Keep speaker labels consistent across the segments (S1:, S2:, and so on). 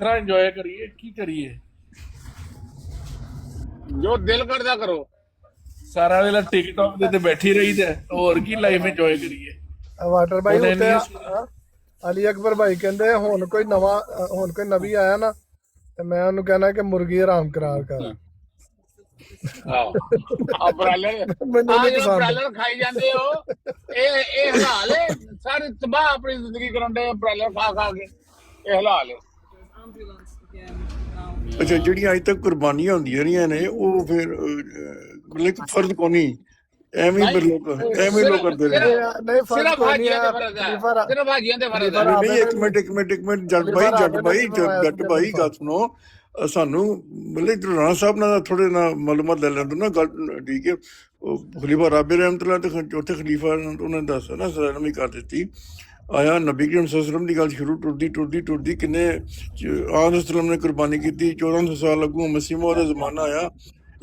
S1: तरह एंजॉय करिए की करिए
S2: जो दिल करदा करो।
S1: सारा वेला टिकटॉक दे ते बैठी रही दा और की लाइफ एंजॉय करिए
S3: ਵਾਟਰ ਬਾਈ
S1: ਉਹਨੇ
S3: ਉੱਤੇ
S1: ਨਹੀਂ
S3: ਅਲੀ ਅਕਬਰ ਭਾਈ ਕਹਿੰਦੇ ਹੁਣ ਕੋਈ ਨਵਾਂ ਹੁਣ ਕੋਈ ਨਵੀਂ ਆਇਆ ਨਾ ਤੇ ਮੈਂ ਉਹਨੂੰ ਕਹਿਣਾ ਕਿ ਮੁਰਗੀ ਆਰਾਮ ਕਰਾਰ ਕਰ
S2: ਆ ਬ੍ਰਾਇਲਰ
S3: ਮੈਨੂੰ
S2: ਆ
S3: ਨਹੀਂ
S2: ਜੋ
S3: ਪਸੰਦ
S2: ਬ੍ਰਾਇਲਰ ਖਾਈ ਜਾਂਦੇ ਹੋ ਇਹ ਹਲਾਲ ਹੈ। ਸਾਰੇ ਤਬਾਹ ਆਪਣੀ ਜ਼ਿੰਦਗੀ ਕਰਨ ਦੇ ਬ੍ਰਾਇਲਰ ਖਾ ਖਾ ਕੇ ਇਹ ਹਲਾਲ ਹੈ।
S4: ਅੱਛਾ ਜਿਹੜੀਆਂ ਅੱਜ ਤੱਕ ਕੁਰਬਾਨੀਆਂ ਹੁੰਦੀਆਂ ਰਹੀਆਂ ਨੇ ਉਹ ਫਿਰ ਮਤਲਬ ਫਰਜ਼ ਕੋਨੀ ਐਵੇਂ ਲੋਕ ਕਰਦੇ ਨੇ
S3: ਨਹੀਂ ਫਰਕ
S2: ਸਿਰਫ
S3: ਕੋਈ ਨਹੀਂ
S2: ਹਾਜੀਆਂ
S3: ਹੈ
S2: ਦੇ ਫਰਜ਼ ਹੈ, ਸਿਰਫ ਹਾਜੀਆਂ ਦੇ ਫਰਜ਼ ਹੈ।
S4: ਨਹੀਂ ਇੱਕ ਮਿੰਟ ਜੱਟ ਭਾਈ ਗੱਲ ਸੁਣੋ ਸਾਨੂੰ ਮਤਲਬ ਇੱਧਰ ਰਾਣਾ ਸਾਹਿਬ ਨਾਲ ਥੋੜੇ ਨਾ ਮਾਲੂਮਾਤ ਲੈ ਲੈਂਦੇ ਨਾ ਗੱਲ ਠੀਕ ਹੈ। ਉਹ ਖਲੀਫਾ ਰਾਬੀ ਰਹਿਮਤੁल्लाह ਤੇ ਚੌਥੇ ਖਲੀਫਾ ਉਹਨਾਂ ਨੇ ਦੱਸਿਆ ਨਾ ਸਲਾਮੀ ਕਰ ਦਿੱਤੀ ਆਇਆ ਨਬੀ ਕਰੀਮ ਸੱਲੱਲਾਹੁ ਅਲੈहि ਵਸੱਲਮ ਦੀ ਗੱਲ ਸ਼ੁਰੂ ਟੁਰਦੀ ਕਿੰਨੇ ਆਦਮ ਸਲਾਮ ਨੇ ਕੁਰਬਾਨੀ ਕੀਤੀ 1400 ਸਾਲ ਲੱਗੂ ਮਸੀਹ ਮੌਦ ਦਾ ਜ਼ਮਾਨਾ ਆਇਆ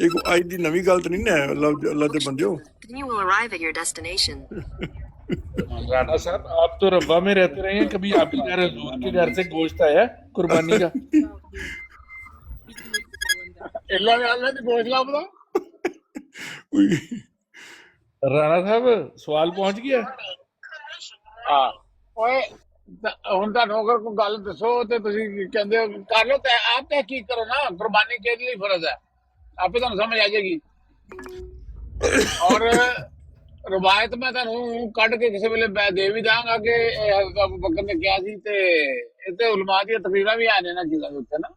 S4: एक आज की नवी गल तो नहीं ना अल्लाह के बंदे
S5: You will arrive at your destination.
S1: Rana साहब आप तो रब्बा में रहते रहे हैं कभी आपके घर हजूर के घर से गोश्त आया कुर्बानी का
S2: इल्ला में अल्लाह दी गोश्त लाभदा।
S1: राणा साहब सवाल पहुंच गया
S2: ਹਾਂ ਓਏ ਹੁਣ ਤੁਹਾਨੂੰ ਅਗਰ ਕੋਈ ਗੱਲ ਦੱਸੋ ਤੇ ਤੁਸੀਂ ਕਹਿੰਦੇ ਹੋ ਕਰ ਲਓ ਤੇ ਆਪ ਤਹਿਕੀਕ ਕਰੋ ਨਾ ਕੁਰਬਾਨੀ ਕਿਹਦੇ ਲਈ ਫਰਜ਼ ਹੈ ਆਪੇ ਤੁਹਾਨੂੰ ਸਮਝ ਆ ਜਾਏਗੀ। ਔਰ ਰਵਾਇਤ ਮੈਂ ਤੁਹਾਨੂੰ ਕੱਢ ਕੇ ਕਿਸੇ ਵੇਲੇ ਦੇ ਵੀ ਦਾਂਗਾ ਕਿ ਹਜ਼ਰਤ ਅਬੂ ਬਕਰ ਨੇ ਕਿਹਾ ਸੀ ਤੇ ਇੱਥੇ ਉਲਮਾ ਦੀਆਂ ਤਕਰੀਰਾਂ ਵੀ ਆਨੇ ਨਾ ਚੀਜ਼ਾਂ ਦੇ ਉੱਤੇ ਨਾ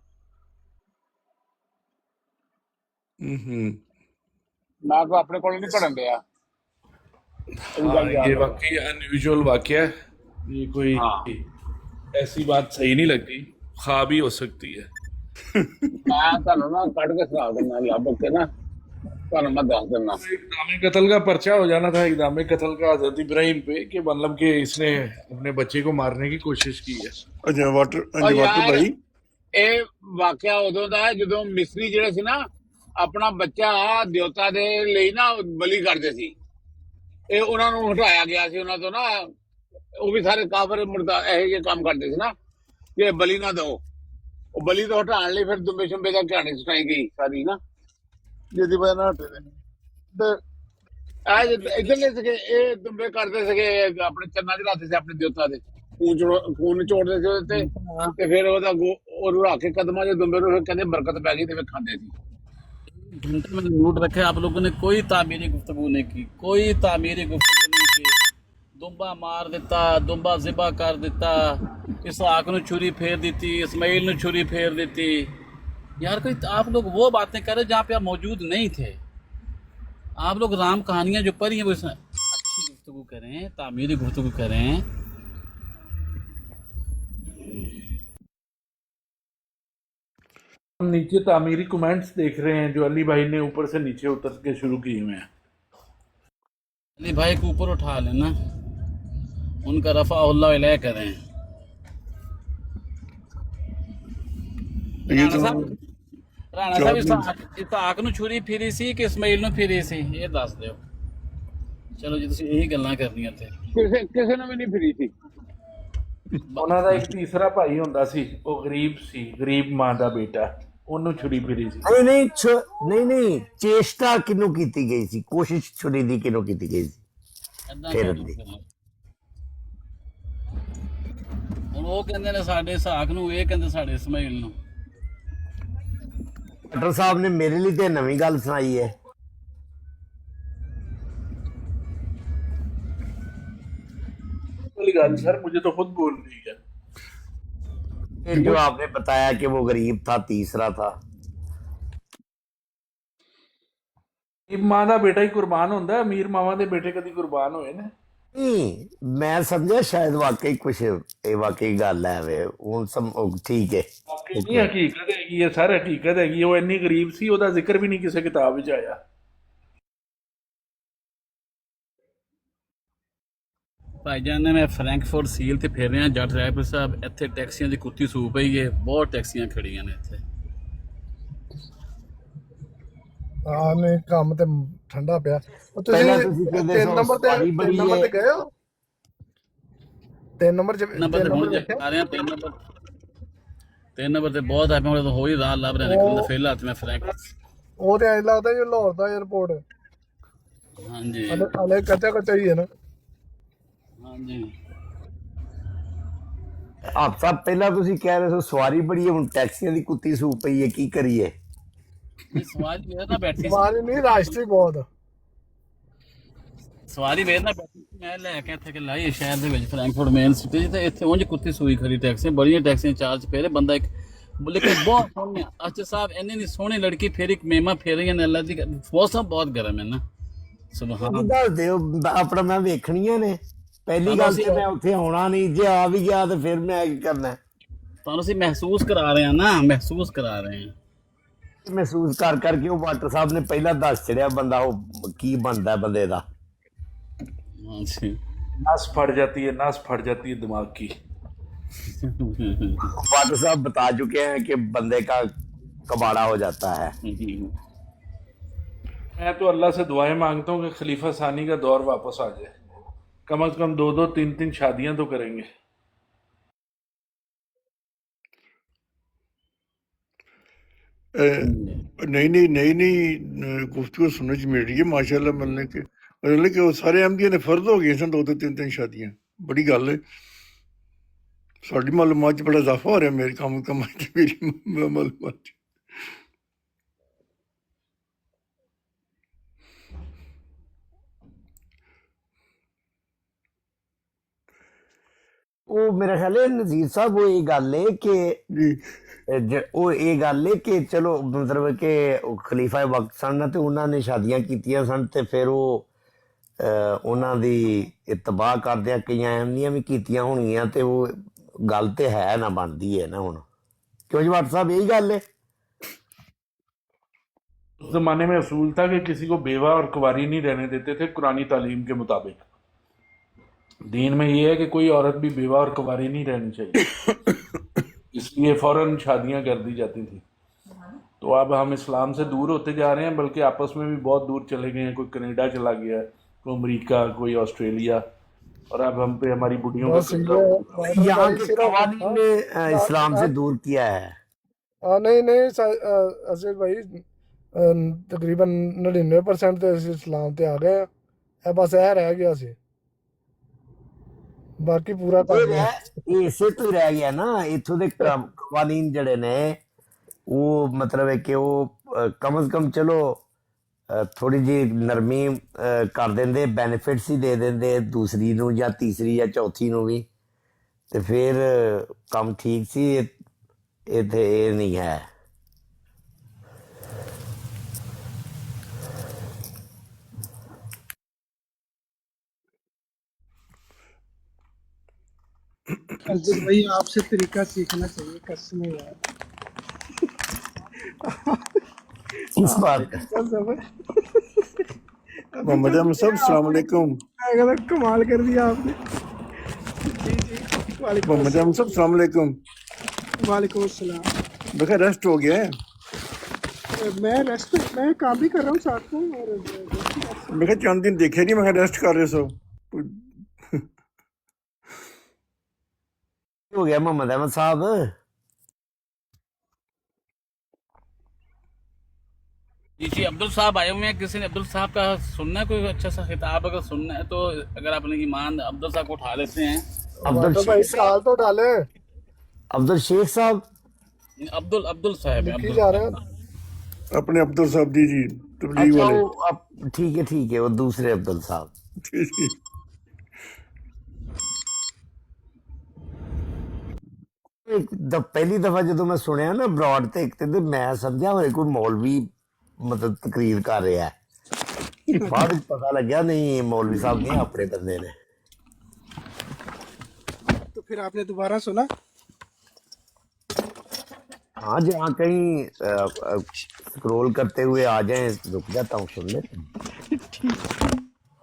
S2: ਮੈਂ ਕੋ ਆਪਣੇ ਕੋਲ ਨਹੀਂ ਪੜਨ ਦਿਆ।
S1: हाँ, ये वाकई अनयूजुअल वाकया है ये कोई ऐसी बात सही नहीं लगती ख्वाब ही हो सकती है
S2: ਮੈਂ ਤੁਹਾਨੂੰ ਨਾ ਕੱਢ ਕੇ ਸੁਣਾ ਦਿੰਦਾ ਲੱਭ ਕੇ ਨਾ ਤੁਹਾਨੂੰ ਮੈਂ ਦੱਸ ਦਿੰਦਾ।
S1: इकदाम कत्ल का पर्चा हो जाना था इकदाम कत्ल का हजरत इब्राहिम पे कि मतलब कि इसने अपने बच्चे को मारने की कोशिश की है।
S4: अच्छा वाटर भाई
S2: ਇਹ ਵਾਕਿਆ ਉਦੋਂ ਦਾ ਹੈ ਜਦੋਂ ਮਿਸਰੀ ਜਿਹੜੇ ਸੀ ਨਾ ਆਪਣਾ ਬੱਚਾ ਦੇਵਤਾ ਦੇ ਲਈ ਨਾ ਬਲੀ ਕਰਦੇ ਸੀ। ਇਹ ਉਹਨਾਂ ਨੂੰ ਹਟਾਇਆ ਗਿਆ ਸੀ ਉਹਨਾਂ ਤੋਂ ਨਾ ਉਹ ਵੀ ਸਾਰੇ ਕਾਫਰ ਮੁਰਦਾ ਇਹੋ ਜਿਹੇ ਕੰਮ ਕਰਦੇ ਸੀ ਨਾ ਕਿ ਬਲੀ ਨਾ ਦਿਓ। ਉਹ ਬਲੀ ਤੋਂ ਹਟਾਉਣ ਲਈ ਫਿਰ ਦੁੰਬੇ ਸ਼ੰਬੇ ਦਾ ਕਹਾਣੀ ਸੁਣਾਈ ਗਈ ਸਾਰੀ ਨਾ ਜਿਹਦੀ ਵਜ੍ਹਾ ਨਾਲ ਹਟੇ ਨੇ ਤੇ ਇੱਧਰਲੇ ਸੀਗੇ ਇਹ ਦੁੰਬੇ ਕਰਦੇ ਸੀਗੇ ਆਪਣੇ ਚੰਨਾਂ ਚ ਰੱਖਦੇ ਸੀ ਆਪਣੇ ਦੇਵਤਾ ਦੇ ਖੂਨ ਨਿਚੋੜਦੇ ਸੀ ਉਹਦੇ ਤੇ ਫਿਰ ਉਹਦਾ ਉਹ ਰੱਖ ਕੇ ਕਦਮਾਂ ਦੇ ਦੁੰਬੇ ਨੂੰ ਕਹਿੰਦੇ ਬਰਕਤ ਪੈ ਗਈ ਤੇ ਫਿਰ ਖਾਂਦੇ ਸੀ।
S6: घंटे में नोट रखे आप लोगों ने कोई तामीरी गुफ्तगू नहीं की कोई तामीरी गुफ्तगू नहीं की दुम्बा मार दिता दुम्बा ज़िबा कर दिता इसहाक नूं छुरी फेर दी इस्माइल नूं छुरी फेर दी यार कोई आप लोग वो बातें करें जहाँ पे आप मौजूद नहीं थे। आप लोग राम कहानियाँ जो पढ़ी हैं वो अच्छी गुफ्तगू करें तामीरी गुफ्तगू करें।
S1: हम नीचे तामीरी कमेंट्स देख रहे हैं जो अली भाई ने ऊपर से नीचे उतर के शुरू किए हुए हैं।
S6: अली भाई को ऊपर उठा लेना उनका रफ़ा अल्लाह इलैह करें। राणा साहब इसहाक ਨੂੰ ਛੁਰੀ ਫੀਰੀ ਸੀ ਕਿ ਇਸਮਾਈਲ ਨੂੰ ਫੀਰੀ ਸੀ ਇਹ ਦੱਸ ਦਿਓ। ਚਲੋ ਜੀ ਤੁਸੀਂ ਇਹੀ ਗੱਲਾਂ ਕਰਨੀਆਂ ਤੇ
S2: ਕਿਸੇ ਨੂੰ ਵੀ ਨਹੀਂ ਫਿਰੀ ਸੀ।
S1: ਉਹਨਾਂ ਦਾ ਇੱਕ ਤੀਸਰਾ ਭਾਈ ਹੁੰਦਾ ਸੀ ਉਹ ਗਰੀਬ ਮਾਂ ਦਾ ਬੇਟਾ ਉਹਨੂੰ ਛੁਰੀ ਫਿਰੀ ਸੀ।
S7: ਨਹੀਂ ਚੇਸ਼ਟਾ ਕਿਹਨੂੰ ਕੀਤੀ ਗਈ ਸੀ ਕੋਸ਼ਿਸ਼ ਛੁਰੀ ਦੀ ਕਿਹਨੂੰ ਕੀਤੀ ਗਈ ਸੀ ਫੇਰਨ ਦੀ।
S6: ਹੁਣ ਉਹ ਕਹਿੰਦੇ ਨੇ ਸਾਡੇ ਇਸਹਾਕ ਨੂੰ ਇਹ ਕਹਿੰਦੇ ਸਾਡੇ ਇਸਮਾਈਲ ਨੂੰ।
S7: ਡਾਕਟਰ ਸਾਹਿਬ ਨੇ ਮੇਰੇ ਲਈ ਤੇ ਨਵੀਂ ਗੱਲ ਸੁਣਾਈ ਹੈ।
S1: सर मुझे तो खुद बोल रही है
S7: जो आपने बताया कि वो गरीब था तीसरा था
S1: ਮਾਂ ਦਾ ਬੇਟਾ ਹੀ ਕੁਰਬਾਨ ਹੁੰਦਾ ਅਮੀਰ ਮਾਵਾਂ ਦੇ ਬੇਟੇ ਕਦੀ ਕੁਰਬਾਨ ਹੋਏ ਨੇ
S7: ਨਹੀਂ ਮੈਂ ਸਮਝਿਆ ਸ਼ਾਇਦ ਵਾਕਈ ਕੁਛ ਇਹ ਵਾਕਈ ਗੱਲ ਹੈ ਵੇ ਹੁਣ ਠੀਕ ਹੈ।
S1: ਇਹ ਹਕੀਕਤ ਹੈਗੀ ਹੈ ਸਰ ਹਕੀਕਤ ਹੈਗੀ ਉਹ ਇੰਨੀ ਗਰੀਬ ਸੀ ਉਹਦਾ ਜ਼ਿਕਰ ਵੀ ਨਹੀਂ ਕਿਸੇ ਕਿਤਾਬ ਵਿੱਚ ਆਇਆ।
S6: ਭਾਈਜਾਨ ਨੇ ਮੈਂ ਫਰੈਂਕਫਰਟ ਸੀਲ ਤੇ ਫਿਰ ਰਿਹਾ ਜੱਟ ਰੈਪਰ ਸਾਹਿਬ ਇੱਥੇ ਟੈਕਸੀਆਂ ਦੀ ਕੁੱਤੀ ਸੂ ਪਈ ਹੈ ਬਹੁਤ ਟੈਕਸੀਆਂ ਖੜੀਆਂ ਨੇ ਇੱਥੇ।
S3: ਹਾਂ ਨਹੀਂ ਕੰਮ ਤੇ ਠੰਡਾ ਪਿਆ ਤੁਸੀਂ 3 ਨੰਬਰ ਤੇ ਗਏ ਹੋ 3 ਨੰਬਰ
S6: ਨੰਬਰ ਤੇ ਪਹੁੰਚ ਜਾ ਰਹੇ ਹਾਂ 3 ਨੰਬਰ 3 ਨੰਬਰ ਤੇ ਬਹੁਤ ਹੈ ਮੈਂ ਤਾਂ ਹੋ ਹੀ ਰਹਾ ਲੱਭ ਰਿਹਾ ਨਿਕਲਦਾ ਫੇਲ ਹੱਥ ਮੈਂ ਫਰੈਂਕ
S3: ਉਹ ਤੇ ਐਂ ਲੱਗਦਾ ਜਿਵੇਂ ਲਾਹੌਰ ਦਾ 에어ਪੋਰਟ
S6: ਹਾਂਜੀ
S3: ਹਲੇ ਕੱਚਾ ਕੱਚਾ ਹੀ ਹੈ ਨਾ।
S6: ਹਾਂਜੀ
S7: ਆਪ ਸਭ ਪਹਿਲਾਂ ਤੁਸੀਂ ਕਹਿ ਰਹੇ ਸੀ ਸਵਾਰੀ ਬੜੀ ਹੈ, ਹੁਣ ਟੈਕਸੀਆਂ ਦੀ ਕੁੱਤੀ ਸੂ ਪਈ ਹੈ, ਕੀ ਕਰੀਏ?
S6: ਸਵਾਰੀ ਮੇਰੇ ਨਾਲ ਬੈਠੀ ਸੀ
S3: ਸਵਾਰੀ ਨਹੀਂ ਰਾਸ਼ਟਰੀ ਬਹੁਤ
S6: ਸਵਾਰੀ ਮੇਰੇ ਨਾਲ ਬੈਠੀ ਸੀ ਮੈਂ ਲੈ ਕੇ ਇੱਥੇ ਕਿ ਲਾਈ ਸ਼ਹਿਰ ਦੇ ਵਿੱਚ ਫਰੈਂਕਫਰਟ ਮੇਨ ਸਿਟੀ ਤੇ ਇੱਥੇ ਉਂਝ ਕੁੱਤੀ ਸੂਈ ਖੜੀ ਟੈਕਸੀ ਬੜੀਆਂ ਟੈਕਸੀਆਂ ਚਾਰਜ ਪੈ ਰਹੇ ਬੰਦਾ ਇੱਕ ਲੇਕਿਨ ਬਹੁਤ ਸੋਹਣੇ ਅੱਛਾ ਸਾਹਿਬ ਇੰਨੀ ਨਹੀਂ ਸੋਹਣੀ ਲੜਕੀ ਫਿਰ ਇੱਕ ਮੇਮਾ ਫੇਰੀਆਂ ਨੇ ਅੱਲਾ ਦੀ ਮੌਸਮ ਬਹੁਤ ਗਰਮ ਹੈ ਨਾ ਸੁਭਾਨ
S7: ਦੱਸ ਦਿਓ ਆਪਣਾ ਮੈਂ ਵੇਖਣੀਆਂ ਨੇ। ਪਹਿਲੀ ਗੱਲ ਤੇ ਮੈਂ ਉੱਥੇ ਆਉਣਾ ਨਹੀਂ, ਜੇ ਆ ਵੀ ਗਿਆ ਤੇ ਫਿਰ ਮੈਂ ਕੀ ਕਰਨਾ?
S6: ਤੁਹਾਨੂੰ ਅਸੀਂ ਮਹਿਸੂਸ ਕਰਾ ਰਹੇ ਹਾਂ ਨਾ ਮਹਿਸੂਸ ਕਰਾ ਰਹੇ ਹਾਂ
S7: ਮਹਿਸੂਸ ਕਰ ਕਰਕੇ ਉਹ ਵਾਟਰ ਸਾਹਿਬ ਨੇ ਪਹਿਲਾਂ ਦੱਸ ਛੜਿਆ ਬੰਦਾ ਉਹ ਕੀ ਬਣਦਾ ਬੰਦੇ ਦਾ।
S6: ਹਾਂਜੀ
S1: नस फट जाती है दिमाग की।
S7: वाटर साहब बता चुके हैं कि बंदे का कबाड़ा हो जाता है।
S1: मैं तो अल्लाह से दुआएं मांगता हूँ कि खलीफा सानी का दौर वापस आ जाए, कम से कम 2-2 3-3 शादियां तो करेंगे।
S4: नई गुफ्तगू सुनने च मिल रही है माशाल्लाह, मतलब कि वो सारे अहमदियों ने फर्ज हो गए सन 2-2 3-3 शादियां। बड़ी गल है, साड़ी मालूमात च बड़ा इजाफा हो रहा है मेरे कम मेरी मालूमात च।
S7: ਉਹ ਮੇਰਾ ਖਿਆਲ ਹੈ ਨਜ਼ੀਰ ਸਾਹਿਬ ਉਹ ਇਹ ਗੱਲ ਹੈ ਕਿ
S4: जी
S7: ਉਹ ਇਹ ਗੱਲ ਹੈ ਕਿ ਚਲੋ ਮਤਲਬ ਕਿ ਉਹ ਖਲੀਫਾ ਵਕਤ ਸਨ ਤੇ ਉਹਨਾਂ ਨੇ ਸ਼ਾਦੀਆਂ ਕੀਤੀਆਂ ਸਨ ਤੇ ਫਿਰ ਉਹ ਉਹਨਾਂ ਦੀ ਇਤਬਾਹ ਕਰਦਿਆਂ ਕਈਆਂ ਐਮਨੀਆਂ ਵੀ ਕੀਤੀਆਂ ਹੋਣਗੀਆਂ ਤੇ ਉਹ ਗੱਲ ਤੇ ਹੈ ਨਾ ਬਣਦੀ ਹੈ ਨਾ ਹੁਣ, ਕਿਉਂ ਜੀ ਵਾਟ ਸਾਹਿਬ ਇਹੀ ਗੱਲ ਹੈ?
S1: उस जमाने में असूल था कि किसी को बेवा और कुंवारी नहीं रहने देते थे कुरानी तालीम के मुताबिक। दीन में ये है कि कोई औरत भी बेवा और कुंवारी नहीं रहनी चाहिए, इसलिए फौरन शादियां कर दी जाती थी। तो अब हम इस्लाम से दूर होते जा रहे हैं, बल्कि आपस में भी बहुत दूर चले गए हैं। कोई कनाडा चला गया, कोई अमेरिका, कोई ऑस्ट्रेलिया, और अब हम पे हमारी बुढ़ियों
S3: बस
S1: का
S7: यहाँ के कवानीन ने इस्लाम से दूर किया है।
S3: नहीं असिल भाई तकरीबन 99% ਤੇ ਅਸੀਂ ਇਸਲਾਮ ਤੇ ਆ ਗਏ ਆ, ਇਹ ਬਸ ਇਹ ਰਹਿ ਗਿਆ ਸੀ, ਬਾਕੀ ਪੂਰਾ ਕਰ ਲਿਆ।
S7: ਇਹ ਇਸੇ ਤੋਂ ਹੀ ਰਹਿ ਗਿਆ ਨਾ, ਇੱਥੋਂ ਦੇ ਕਵਾਨੀਨ ਜਿਹੜੇ ਨੇ ਉਹ ਮਤਲਬ ਹੈ ਕਿ ਉਹ ਕਮ ਸੇ ਕਮ ਚਲੋ ਥੋੜੀ ਜਿਹੀ ਨਰਮੀ ਕਰ ਦਿੰਦੇ, ਬੈਨੀਫਿਟਸ ਹੀ ਦੇ ਦਿੰਦੇ ਦੂਸਰੀ ਨੂੰ ਜਾਂ ਤੀਸਰੀ ਜਾਂ ਚੌਥੀ ਨੂੰ ਵੀ, ਤੇ ਫਿਰ ਕੰਮ ਠੀਕ ਸੀ। ਇੱਥੇ ਇਹ ਨਹੀਂ ਹੈ।
S8: अब्दुल भाई आपसे तरीका सीखना चाहिए कसम है यार।
S7: इस बात का
S4: मोहम्मद अहमद साहब अस्सलाम वालेकुम।
S8: कमाल कर दिया आपने। जी जी वालेकुम
S4: मोहम्मद अहमद साहब अस्सलाम वालेकुम।
S8: वालेकुम अस्सलाम।
S4: देखा रेस्ट हो गया है?
S8: मैं काम भी कर रहा हूँ साथ में और
S4: मैं चंद दिन देखे नहीं, मैं रेस्ट कर रहे सो।
S7: हो गया मोहम्मद अहमद साहब?
S6: जी अब्दुल साहब आए हुए हैं, किसी ने अब्दुल साहब का सुनना है, कोई अच्छा सा खिताब अगर सुनना है तो अगर अपने ईमान अब्दुल साहब को उठा लेते हैं।
S7: अब्दुल
S3: भाई
S7: शेख
S3: साल तो डाले
S7: अब्दुल शेख साहब
S6: अब्दुल साहब है,
S3: लिखी
S6: अब्दुल
S3: जा रहे हैं।
S4: अपने अब्दुल साहब जी तबलीग
S7: अच्छा
S4: वाले।
S7: वो अब ठीक है वो दूसरे अब्दुल साहब। पहली दफा जो मैं सुनिया ना ब्रॉड ते मैं समझा मेरे कोई मौलवी मतलब तकरीर कर रहा है, बाद में पता लग्या नहीं मौलवी साहब नहीं अपने बंदे ने।
S8: तो फिर आपने दोबारा सुना?
S7: हाँ जहाँ कहीं स्क्रॉल करते हुए आ जाए रुक जाता हूँ सुन ले।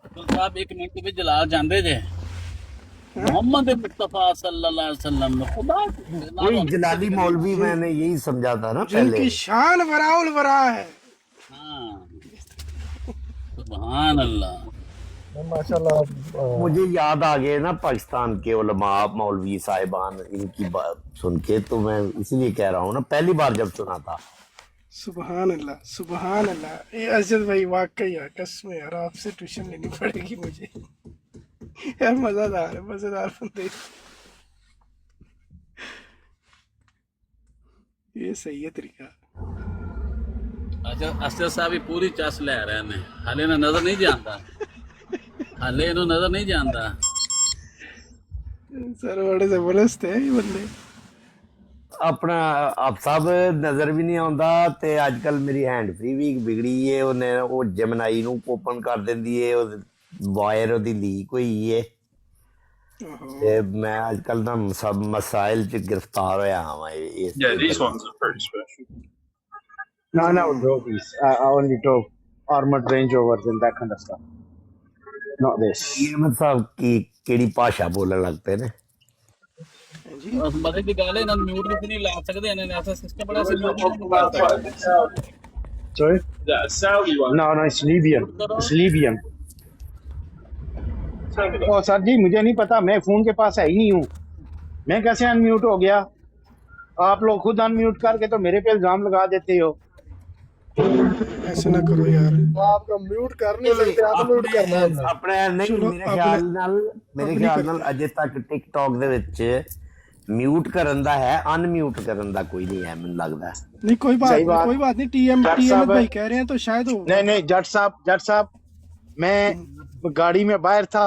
S6: अब्दुल साहब एक मिनट भी जलाल जानते जे मोहम्मद मुस्तफा सल्लल्लाहु अलैहि वसल्लम ने खुदा
S7: वही जलाली मौलवी मैंने यही समझा था ना पहले।
S8: जिनकी शान वराउल वरा है।
S6: हाँ सुभान अल्लाह।
S3: माशाल्लाह
S7: मुझे याद आ गए ना पाकिस्तान के उलमा मौलवी साहिबान इनकी बात सुन के, तो मैं इसलिए कह रहा हूँ ना, पहली बार जब सुना था।
S8: सुभान अल्लाह, सुभान अल्लाह। ये अजद भाई वाकई यार, कसम यार, आपसे ट्यूशन लेनी पड़ेगी मुझे यार। मजेदार है, मजेदार बंदे। ये सही है तरीका।
S6: अच्छा असद साहब भी पूरी चस ले रहे ने, हाले ना नजर नहीं जानता, हाले इन्हों नजर नहीं जानता।
S8: सर बड़े जबरदस्त है ये बंदे।
S7: अपना आप सब नजर भी नहीं ਆਉਂਦਾ ਤੇ ਅੱਜ ਕੱਲ ਮੇਰੀ ਹੈਂਡ ਫ੍ਰੀ ਵੀ ਵਿਗੜੀ ਏ, ਉਹਨੇ ਉਹ ਜਮਨਾਈ ਨੂੰ ਓਪਨ ਕਰ ਦਿੰਦੀ ਏ, ਉਹ ਵਾਇਰ ਉਹਦੀ ਲੀਕ ਹੋਈ ਏ, ਤੇ ਮੈਂ ਅੱਜ ਕੱਲ ਨਾ ਸਭ ਮਸਾਇਲ ਚ ਗ੍ਰਿਫਤਾਰ ਹੋਇਆ ਹਾਂ ਇਸ
S9: No, no, bro, please. I only drove armored Range Rovers and that kind of stuff. Not this.
S7: ਇਹ ਮਤਲਬ ਕੀ ਕਿਹੜੀ ਭਾਸ਼ਾ ਬੋਲਣ ਲੱਗ ਪਏ ਨੇ।
S6: और मजे की गाल है ना, म्यूट भी नहीं ला सकते इन्होंने, ऐसा सिस्टम बड़ा से म्यूट नहीं कर सकते।
S9: Sorry? No, no, it's Libyan. It's Libyan. Oh, sir ji मुझे नहीं पता, मैं फोन के पास है ही नहीं हूँ, मैं कैसे अनम्यूट हो गया? आप लोग खुद अनम्यूट करके तो मेरे पे इल्जाम लगा देते हो।
S8: ऐसे ना करो यार।
S3: आपको म्यूट कर नहीं सकते, आप म्यूट करना है।
S7: ਆਪਣੇ ਨਹੀਂ
S8: ਚਲੋ,
S7: ਮੇਰੇ ਖਿਆਲ ਨਾਲ ਅਜੇ ਤੱਕ ਟਿਕਟੌਕ ਦੇ ਵਿੱਚ ਮਿਊਟ ਕਰਨ ਦਾ ਹੈ, ਅਨਮਿਊਟ ਕਰਨ ਦਾ ਕੋਈ ਨਹੀਂ ਹੈ ਮੈਨੂੰ ਲੱਗਦਾ।
S8: नहीं कोई बात
S9: सही
S8: नहीं,
S9: बात।
S8: कोई बात नहीं। टीएम
S9: जट
S8: टीएम
S9: साहब
S8: भाई कह रहे हैं तो शायद हो।
S9: नहीं नहीं, जट साहब मैं गाड़ी में बाहर था,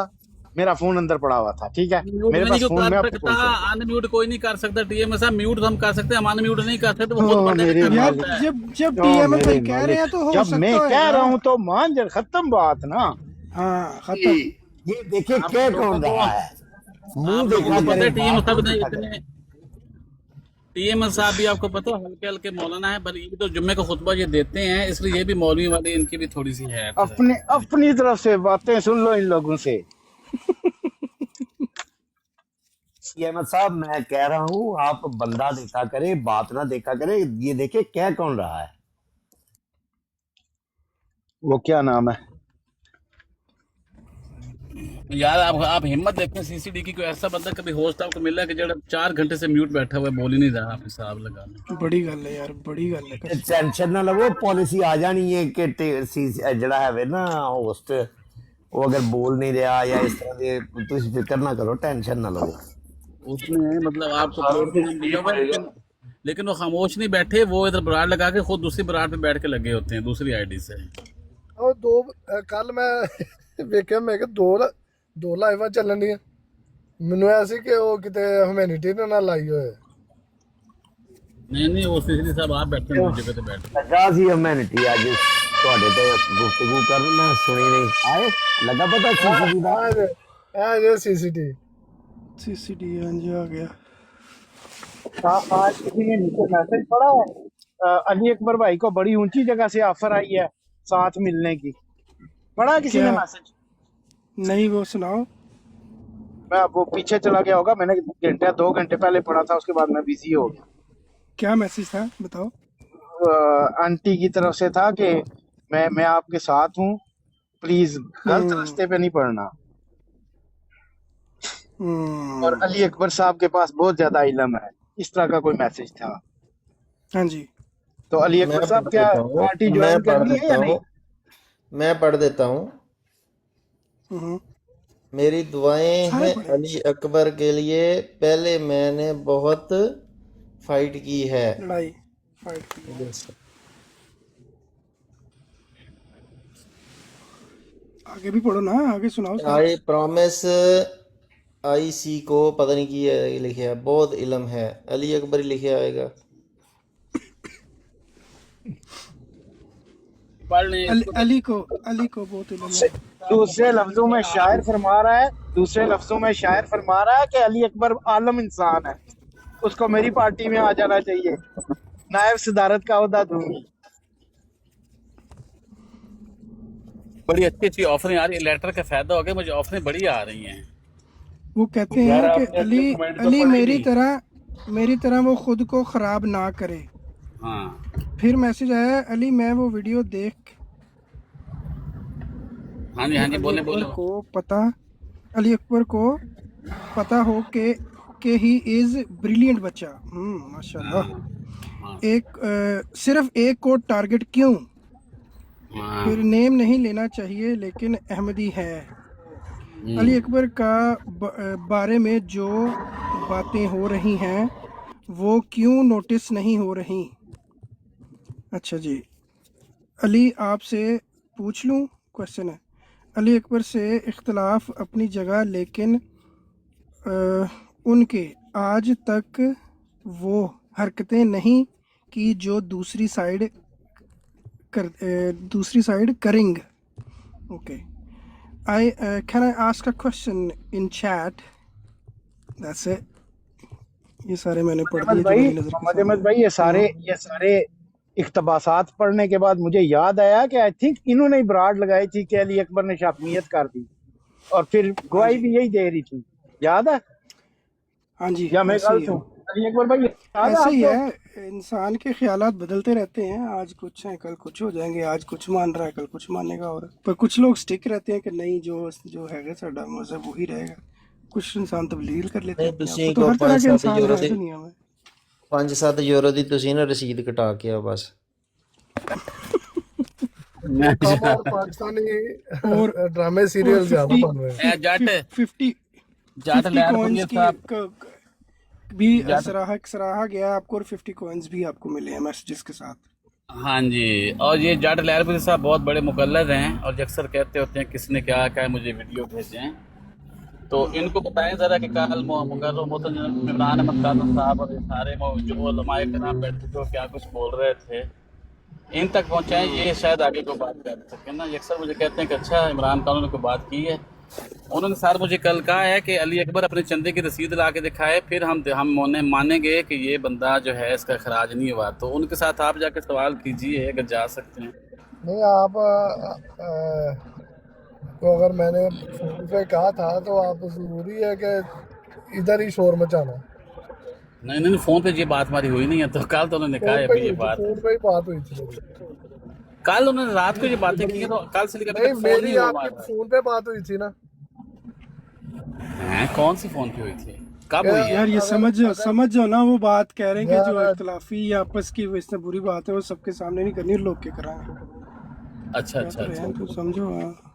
S9: मेरा फोन अंदर पड़ा हुआ था, ठीक है, मेरे पास फोन में आपको फोन किया।
S6: अनम्यूट कोई नहीं कर सकता, टीएम साहब म्यूट हम कर सकते हैं, हम अनम्यूट नहीं कर सकते, वो
S9: ओ,
S6: बहुत
S9: मेरे
S6: बड़े
S8: यार
S9: मालिक।
S8: जब
S9: ओ,
S8: टीएम
S9: मेरे
S8: भाई कह रहे हैं तो हो
S9: जब
S8: सकता
S9: मैं
S8: है
S9: कह
S8: ना।
S9: रहा हूँ तो मान जा, खत्म बात ना।
S8: हाँ खत्म।
S7: ये देखिए क्या कौन रहा है, मुंह
S6: आप लोगों
S7: देखा
S6: को पता
S7: करे
S6: है टीएम
S7: बात
S6: साहब
S7: नहीं
S6: ने
S7: करे।
S6: इतने, टीएम साहब भी आपको पता है हल्के हल्के मौलाना है, पर ये तो जुम्मे का खुतबा ये देते हैं, इसलिए ये भी मौलवी वाले इनकी भी थोड़ी सी है।
S9: अपनी तरफ से बातें सुन लो इन लोगों से।
S7: अहमद साहब मैं कह रहा हूँ आप बंदा देखा करे, बात ना देखा करे, ये देखे क्या कौन रहा है।
S9: वो क्या नाम है?
S6: यार आप हिम्मत देखें, सीसीडी की कोई ऐसा बंदा कभी होस्ट आपको मिला कि जो 4 घंटे से म्यूट बैठा हुआ है, बोल ही नहीं रहा, आप हिसाब लगा लो।
S8: बड़ी गल है यार, बड़ी गल है।
S7: टेंशन ना लवो, पॉलिसी आ जानी है कि जड़ा है ना होस्ट, वो अगर बोल नहीं रहा या इस तरह के, तुम फिक्र ना करो, टेंशन ना लो।
S6: उसमें मतलब आपको प्लेटफॉर्म दिया हुआ है, लेकिन वो खामोश नहीं बैठे, वो इधर बराड़ लगा के खुद दूसरी बराड़ पे बैठ के लगे होते हैं दूसरी आईडी से।
S3: और कल मैं वेख्या, मैं दो लाइव ਚੱਲਣ ਦੀਆਂ, ਮੈਨੂੰ ਐ ਸੀ ਕਿ ਉਹ ਕਿਤੇ ਹਿਊਮੈਨਿਟੀ ਨਾਲ ਲਾਈ ਹੋਏ।
S6: नहीं वो सीसीडी साहब आप बैठे हैं दूसरी जगह पे बैठ।
S7: लगा सी ह्यूमैनिटी आज ਤੁਹਾਡੇ ਤੇ ਗੁਫ਼ਤਗੂ ਕਰਨ, ਮੈਂ ਸੁਣੀ नहीं आए, लगा पता सीसीडी ਦਾ
S3: ये सीसीटी
S8: सीसीडी हाँ जी आ गया।
S9: आज किसी ने नीचे मैसेज पढ़ा है, अली अकबर भाई को बड़ी ऊंची जगह से ऑफर आई है साथ मिलने की, पढ़ा किसी ने
S8: क्या?
S9: मैसेज?
S8: नहीं वो सुनाओ।
S9: मैं वो पीछे चला गया होगा, मैंने घंटे 2 घंटे पहले पढ़ा था, उसके बाद मैं बिजी हो गया।
S8: क्या मैसेज था बताओ।
S9: आंटी की तरफ से था कि मैं आपके साथ हूँ, प्लीज गलत रास्ते पे नहीं पड़ना। और अली अकबर साहब के पास बहुत ज्यादा इल्म है, इस तरह का कोई मैसेज था।
S8: हाँ जी।
S9: तो अली अकबर साहब क्या पार्टी ज्वाइन करनी है या नहीं?
S10: मैं पढ़ देता हूँ। मेरी दुआएं हैं अली अकबर के लिए, पहले मैंने बहुत फाइट की है।
S8: लड़ाई फाइट की। आगे भी पढ़ो ना, आगे सुनाओ।
S10: आई प्रॉमिस आईसी को पता नहीं की है लिखे है, बहुत इल्म है, अली अकबर ही लिखे आएगा।
S8: अली को बहुत इल्म है।
S9: दूसरे लफ्जों में शायर फरमा रहा है, कि अली अकबर आलम इंसान है, उसको मेरी पार्टी में आ जाना चाहिए, नायब सदारत का ओहदा दूंगी।
S6: बड़ी अच्छी अच्छी ऑफरें आ रही है, लेटर का फायदा हो गया मुझे, ऑफरें बड़ी आ रही हैं।
S8: वो कहते हैं कि अली मेरी तरह वो खुद को खराब ना करे।
S6: हाँ
S8: फिर मैसेज आया, अली मैं वो वीडियो देख
S6: हाँ जी,
S8: कि
S6: हाँ जी, बोले बोले।
S8: अली अकबर को पता हो कि ही इज ब्रिलियंट बच्चा। माशाल्लाह।
S6: हाँ
S8: सिर्फ एक को टारगेट क्यों?
S6: हाँ।
S8: फिर नेम नहीं लेना चाहिए लेकिन अहमदी है।
S6: हम्म,
S8: अली अकबर का बारे में जो बातें हो रही हैं वो क्यों नोटिस नहीं हो रही? अच्छा जी, अली आपसे पूछ लूँ, क्वेश्चन है। अली अकबर से इख्तलाफ अपनी जगह, लेकिन उनके आज तक वो हरकतें नहीं की जो दूसरी साइड करेंगे। Okay, I can I ask a question in chat? That's it. ये सारे मैंने पढ़ दिए जो मेरी नज़र के
S9: मोहम्मद
S8: सामने।
S9: अहमद भाई, ये सारे इख्तबासात पढ़ने के बाद मुझे याद आया कि आई थिंक इन्होंने ही ब्राड लगाई थी कि अली अकबर ने शातमियत कर दी, और फिर
S8: हाँ
S9: गवाही
S8: जी,
S9: भी यही दे रही थी। याद है
S8: हाँ जी,
S9: या मैं
S8: ऐसे ही
S9: गलत
S8: है।
S9: हूँ? अली अकबर भाई याद है
S8: ऐसे ही
S9: आपको?
S8: है, इंसान के ख्यालात बदलते रहते हैं। आज कुछ हैं, कल कुछ हो जाएंगे। आज कुछ मान रहा है, कल कुछ मानेगा। और पर कुछ लोग स्टिक रहते हैं कि नहीं, जो है साडा मजहब वही रहेगा। कुछ इंसान तब्दील कर लेते
S10: नहीं
S8: हैं अपने आप को।
S10: ਤੁਸੀਂ
S8: तो
S10: ਕੋ
S8: हर तरह के
S10: 5-7
S8: इंसान
S10: ਯੂਰੋ
S8: हैं
S10: ਦੀ
S8: दुनिया में।
S10: 5-7 ਯੂਰੋ ਦੀ ਤੁਸੀਂ ਨਾ ਰਸੀਦ ਕਟਾ ਕੇ ਆ ਬਸ।
S3: कम और पाकिस्तानी
S8: और
S3: ड्रामे
S8: और
S3: सीरियल ज्यादा
S8: 50
S3: बन रहे हैं।
S6: जट
S8: 50
S6: जट
S8: 50
S6: लहर
S8: कॉइन्स
S6: फकीर साहब
S8: की भी
S6: जट।
S8: सराहा गया आपको, और 50 कॉइन्स भी आपको मिले हैं मैसेजेस के साथ।
S6: हाँ जी, और ये जाट लहरपुरी साहब बहुत बड़े मुकल्लद हैं और अक्सर कहते होते हैं किसने क्या कहा है, मुझे वीडियो भेजें। तो इनको बताएं ज़रा कि कल मुकर्रम मोहतरम जनाब इमरान अहमद कादर साहब और ये सारे जो उलमाए कराम बैठे थे क्या कुछ बोल रहे थे, इन तक पहुँचाएं, ये शायद आगे को बात कर सकें ना। ये अक्सर मुझे कहते हैं कि अच्छा इमरान खान ने कोई बात की है। उन्होंने सर मुझे कल कहा है कि अली अकबर अपने चंदे की रसीद ला के दिखाए, फिर हम मानेंगे कि ये बंदा जो है इसका खराज नहीं हुआ। तो उनके साथ आप जाकर सवाल कीजिए अगर जा सकते हैं।
S3: नहीं आप तो अगर मैंने फोन पे कहा था तो आप जरूरी है कि इधर ही शोर मचाना।
S6: नहीं नहीं, फोन पे ये बात हमारी हुई नहीं है। तो कल तो उन्होंने कहा
S3: फोन
S6: है
S3: पे
S6: अभी
S3: ही
S6: ये
S3: हुई थी,
S6: बात,
S3: फोन पे ही बात हुई थी मेरी।
S6: कल उन्होंने रात को ये बातें की हैं, तो कल से लेकर अभी
S3: नहीं
S6: तक फोन
S3: मेरी
S6: नहीं हुआ
S3: आपकी
S6: हमारा।
S3: फोन पे बात हुई थी ना।
S6: हैं, कौन सी फोन पे हुई थी, कब हुई है?
S8: यार ये
S3: अगर
S8: समझ जाओ ना, वो बात कह रहे हैं कि जो
S3: यार
S8: इख्तलाफी या आपस की वो इससे बुरी बात है वो सबके सामने नहीं करनी, लोग के कराएं।
S6: अच्छा
S8: कह
S6: अच्छा
S8: तो रहे
S6: अच्छा।
S8: हैं, तो समझो।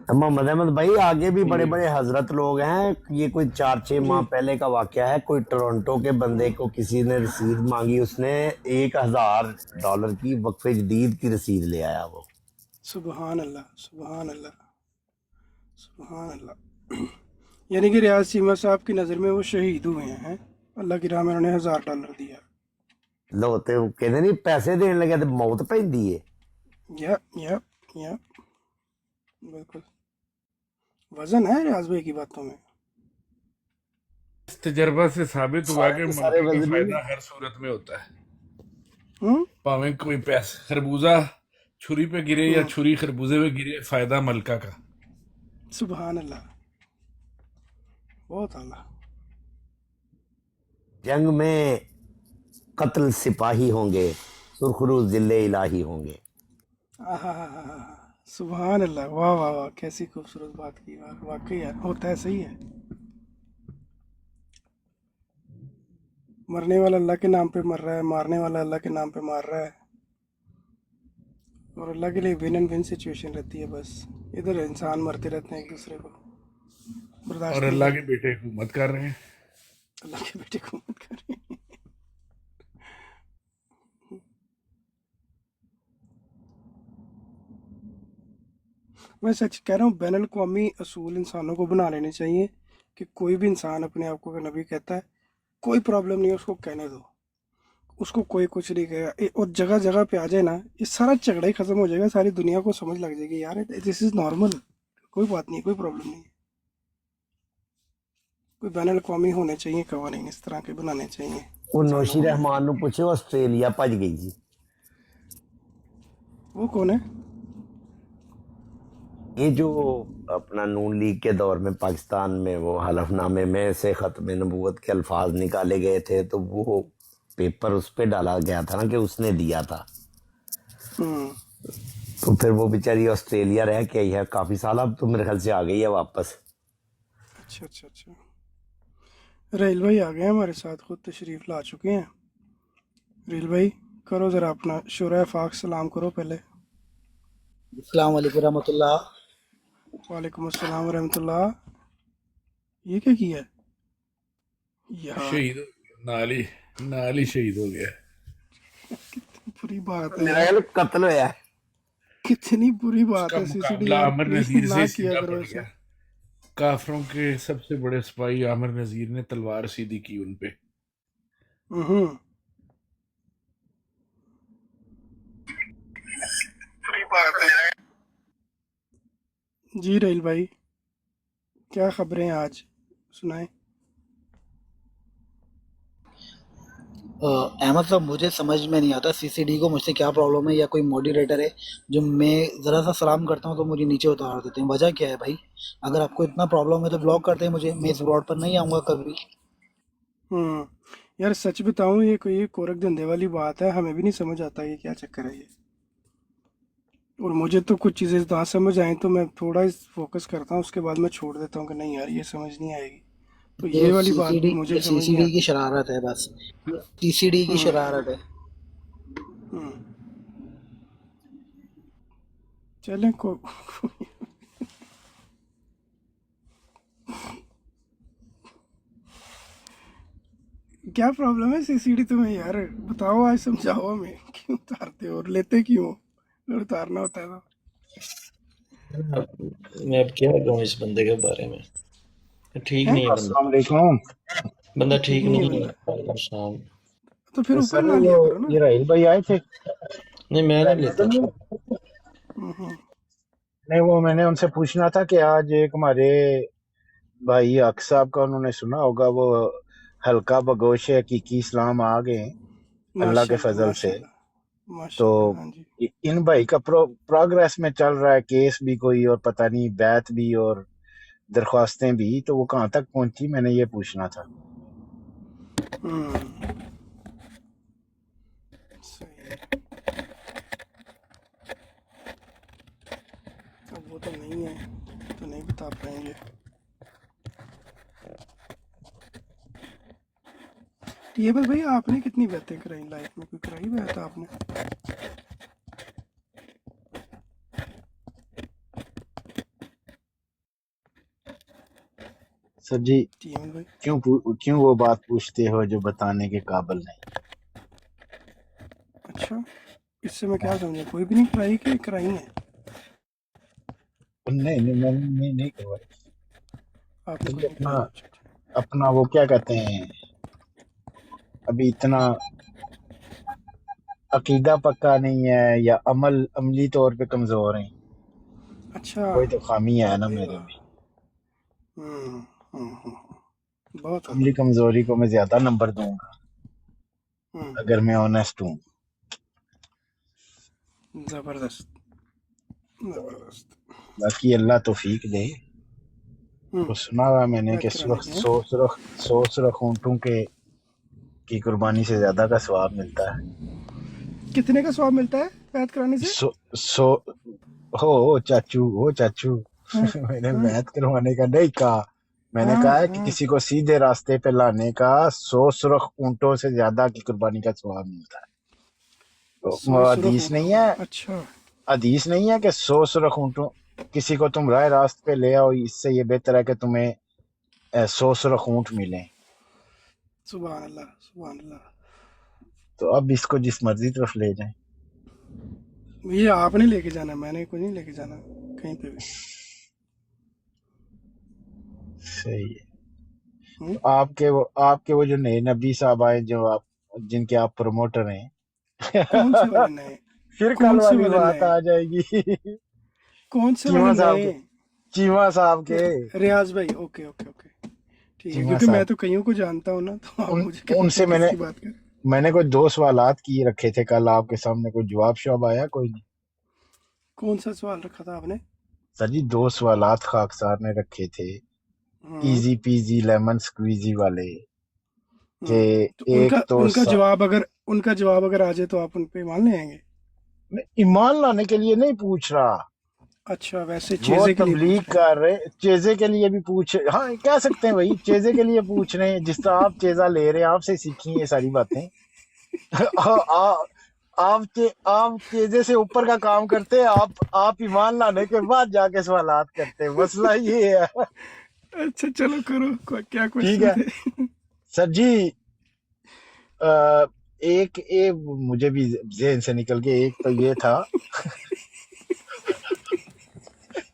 S8: हाँ
S7: मोहम्मद अहमद भाई आगे भी बड़े बड़े हजरत लोग हैं। ये कोई 4-6 माह
S8: जी,
S7: पहले का वाकया है। कोई टोरंटो के बंदे को किसी ने रसीद मांगी, उसने $1000 की वक्फे जदीद की रसीद ले आया वो।
S8: सुबहान अल्लाह, सुबहान अल्लाह, सुबहान अल्लाह। यानी कि रियाज सीमा साहब की नज़र में वो शहीद हुए हैं, अल्लाह की राह में उन्होंने $1000 दिया।
S7: लो ते वो कहते नहीं पैसे देने लगे तो मौत पैंदी है।
S8: या बिल्कुल वजन है रियाज भाई की बातों में।
S1: इस तजर्बा से साबित हुआ कि
S7: सारे
S1: मौके का
S7: वजनी
S1: फायदा हर सूरत में होता है।
S8: हम्म
S1: भावें कोई पैसा खरबूजा छुरी पे गिरे या छुरी खरबूजे पे गिरे, फायदा मलका का।
S8: सुबहान अल्लाह, बहुत आला।
S7: जंग में कत्ल सिपाही होंगे, सुरखरू जिले इलाही होंगे।
S8: आहा, सुबहान अल्लाह, वाह वाह वाह, कैसी खूबसूरत बात की। वाकई यार होता है, सही है। मरने वाला अल्लाह के नाम पे मर रहा है, मारने वाला अल्लाह के नाम पे मार रहा है, और अल्लाह के लिए विन एंड विन सिचुएशन रहती है। बस इधर इंसान मरते रहते हैं एक दूसरे को बर्दाश्त
S1: और
S8: नहीं
S1: अल्लाह
S8: कर,
S1: के बेटे हुकूमत कर रहे हैं।
S8: अल्लाह के बेटे को मत करें। मैं सच कह रहा हूँ, बैनुल अक़वामी असूल इंसानों को बना लेने चाहिए कि कोई भी इंसान अपने आप को अगर नबी कहता है, कोई प्रॉब्लम नहीं है, उसको कहने दो, उसको कोई कुछ नहीं कहेगा। और जगह जगह पे आ जाए ना, ये सारा झगड़ा ही खत्म हो जाएगा। सारी दुनिया को समझ लग जाएगी यार दिस इज नॉर्मल, कोई बात नहीं, कोई प्रॉब्लम नहीं है। कोई बैनुल अक़वामी होने चाहिए कवानीन, इस तरह के बनाने चाहिए
S7: वो
S8: इंसानों
S7: नौशी
S8: को।
S7: रहमान नु पूछे, ऑस्ट्रेलिया भज गई जी।
S8: वो कौन है?
S7: ये जो अपना नून लीग के दौर में पाकिस्तान में वो हलफनामे में से खत्म नबूवत के अल्फाज निकाले गए थे, तो वो पेपर उस पे डाला गया था ना कि उसने दिया था।
S8: हम्म
S7: तो फिर वो बेचारी ऑस्ट्रेलिया रह के आई है काफी साल, अब तो मेरे ख्याल से आ गई है वापस।
S8: अच्छा अच्छा अच्छा। रेल भाई आ गए हैं हमारे साथ, खुद तशरीफ ला चुके हैं। रेल भाई करो ज़रा अपना शुरा फाक सलाम करो पहले।
S11: अस्सलाम वालेकुम रहमतुल्लाह।
S8: वालेकुम अस्सलाम वरहमतुल्लाह। ये क्या किया है यार?
S1: शहीद हो गया, नाल ही शहीद हो गया।
S8: बुरी बात है
S7: मेरा
S8: यार,
S7: ख्याल कत्ल होया है।
S8: कितनी बुरी बात
S1: उसका
S8: है। सीसीडी
S1: मुकाबला
S8: यार
S1: आमिर
S8: प्लीज
S1: नजीर
S8: ना
S1: से
S8: किया
S1: सीधा
S8: करो
S1: पड़
S8: ऐसा।
S1: गया। काफरों के सबसे बड़े सिपाही आमिर नजीर ने तलवार सीधी की उन पे।
S8: हम्म। जी रेल भाई क्या खबरें आज सुनाएं।
S11: अहमद साहब, मुझे समझ में नहीं आता सीसीडी को मुझसे क्या प्रॉब्लम है, या कोई मॉडरेटर है जो मैं ज़रा सा सलाम करता हूँ तो मुझे नीचे उतार देते हैं। वजह क्या है भाई? अगर आपको इतना प्रॉब्लम है तो ब्लॉक करते हैं मुझे, मैं इस ब्रॉड पर नहीं आऊँगा कभी।
S8: यार सच बताऊं, ये कोई कोरक धंधे वाली बात है, हमें भी नहीं समझ आता ये क्या चक्कर है ये। और मुझे तो कुछ चीज़ें ना समझ आए तो मैं थोड़ा फोकस करता हूँ, उसके बाद मैं छोड़ देता हूँ कि नहीं यार ये समझ नहीं आएगी। तो ये वाली बात भी मुझे
S11: ये
S8: समझ नहीं
S11: सीसीडी की
S8: आती।
S11: शरारत है, बस सीसीडी की शरारत है।
S8: हम्म, चलें को क्या प्रॉब्लम है सीसीडी तुम्हें यार? बताओ, आज समझाओ हमें, क्यों उतारते हो और लेते क्यों हो? अगर उतारना होता है तो।
S12: मैं अब क्या कहूँ इस बंदे के बारे में, ठीक
S8: हैं?
S12: नहीं है बंदा,
S9: अस्सलाम वालेकुम।
S12: बंदा
S8: ठीक
S12: ठीक
S8: नहीं है
S12: नहीं है।
S8: बंदा,
S12: वालेकुम सलाम।
S8: तो फिर ऊपर
S9: सर
S8: ना लिया
S9: वो
S8: करो ना।
S9: ये राहिल भाई आए थे?
S12: नहीं मैं नहीं लेता।
S8: हम्म,
S9: नहीं, वो मैंने उनसे पूछना था कि आज एक हमारे भाई हक साहब का उन्होंने सुना होगा, वो हल्का बगोश हकीकी इस्लाम आ गए हैं अल्लाह के
S8: माशाल्लाह
S9: फजल से।
S8: माशाल्लाह
S9: तो
S8: माशाल्लाह। हाँ जी।
S9: इन भाई का प्रोग्रेस में चल रहा है केस भी कोई, और पता नहीं बैत भी और दरख्वास्तें भी, तो वो कहाँ तक पहुंची, मैंने ये पूछना था।
S8: सही है। अब वो तो नहीं है तो नहीं बता पाएंगे। ये बस भाई आपने कितनी बातें कराई लाइफ में? कोई कराई बात आपने?
S9: सर जी
S8: टीएम भाई
S9: क्यों वो बात पूछते हो जो बताने के काबिल नहीं?
S8: अच्छा, इससे मैं क्या समझा? कोई भी नहीं कराई कि कराई है?
S9: नहीं नहीं, मैंने नहीं करवाई।
S8: आपने
S9: सर जी
S8: कोई नहीं कराई? अच्छा
S9: अपना वो क्या कहते हैं, अभी इतना अकीदा पक्का नहीं है या अमली तौर पे कमजोर हैं,
S8: अच्छा।
S9: कोई तो खामी है ना
S8: वाह
S9: मेरे
S8: वाह।
S9: में।
S8: बहुत
S9: अमली कमजोरी को मैं ज्यादा नंबर दूंगा अगर मैं ऑनेस्ट हूँ।
S8: जबरदस्त जबरदस्त।
S9: बाकी अल्लाह तौफीक दे। तो सुना हुआ मैंने कि सौ सुरख ऊँटों की कुर्बानी से ज्यादा का स्वाब मिलता है।
S8: कितने का स्वाब मिलता है बैत कराने से?
S9: हो चाचू मैंने बैत करवाने का नहीं कहा, मैंने कहा है कि किसी को सीधे रास्ते पे लाने का 100 सुरख ऊँटों से ज्यादा की कुर्बानी का स्वाब मिलता है। तो वो हदीस नहीं है।
S8: अच्छा,
S9: हदीस नहीं है कि 100 सुरख ऊँटों, किसी को तुम राह रास्त पे ले आओ, इससे ये बेहतर है कि तुम्हें 100 सुरख ऊँट मिले।
S8: सुभान अल्लाह सुभान अल्लाह।
S9: तो अब इसको जिस मर्जी तरफ ले जाएं।
S8: ये आपने लेके जाना, मैंने कोई नहीं लेके जाना कहीं पे भी।
S9: सही है। तो आपके वो जो नए नबी साहब आए, जो आप जिनके आप प्रमोटर हैं,
S8: कौन से वाले नए?
S9: फिर कल वाली बात आ जाएगी।
S8: कौन से वाले नए?
S9: चीमा साहब के।
S8: रियाज भाई, ओके ओके ओके, ठीक है। क्योंकि मैं तो कईयों को जानता हूँ ना, तो आप मुझे
S9: उनसे मैंने कोई 2 सवालात किए रखे थे कल आपके सामने, कोई जवाब शवाब आया कोई नहीं?
S8: कौन सा सवाल रखा था आपने?
S9: सर जी 2 सवालात खाकसार ने रखे थे, इजी पीजी लेमन स्क्वीजी वाले, कि
S8: तो उनका जवाब अगर आ जाए तो आप उन पे मान ले आएंगे?
S9: ईमान लाने के लिए नहीं पूछ रहा,
S8: अच्छा वैसे
S9: वो
S8: चीज़े के लिए
S9: तबलीग
S8: पूछ रहे
S9: कर रहे, चेजे के लिए भी पूछ, हाँ कह सकते हैं भाई, चेजे के लिए पूछ रहे हैं, जिस तरह आप चेजा ले रहे हैं, आपसे सीखी ये सारी बातें। आप चेजे से ऊपर का काम करते हैं, आप ईमान लाने के बाद जाके सवालात करते हैं, मसला ये है।
S8: हैं। अच्छा चलो करो, क्या
S9: ठीक
S8: क्वेश्चन
S9: है
S8: थे?
S9: सर जी, अ, एक मुझे भी जेहन से निकल के, एक तो ये था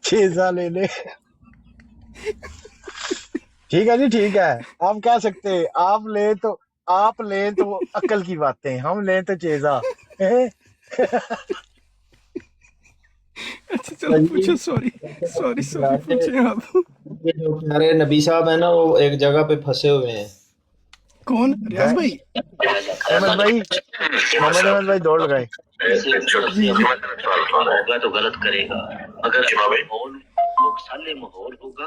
S9: चेजा ले ले। ठीक है जी, ठीक है, आप कह सकते हैं, आप ले तो अक्ल की बातें, हम ले तो चेजा।
S8: अच्छा चलो पूछो, सॉरी सॉरी सॉरी, पूछे आप।
S12: ये जो प्यारे नबी साहब है ना, वो एक जगह पे फंसे हुए हैं।
S8: कौन, रियाज भाई?
S9: मोहम्मद अहमद भाई दौड़ लगाए।
S8: जी जी।
S13: होगा तो गलत करेगा, अगर माहौल साले माहौल होगा,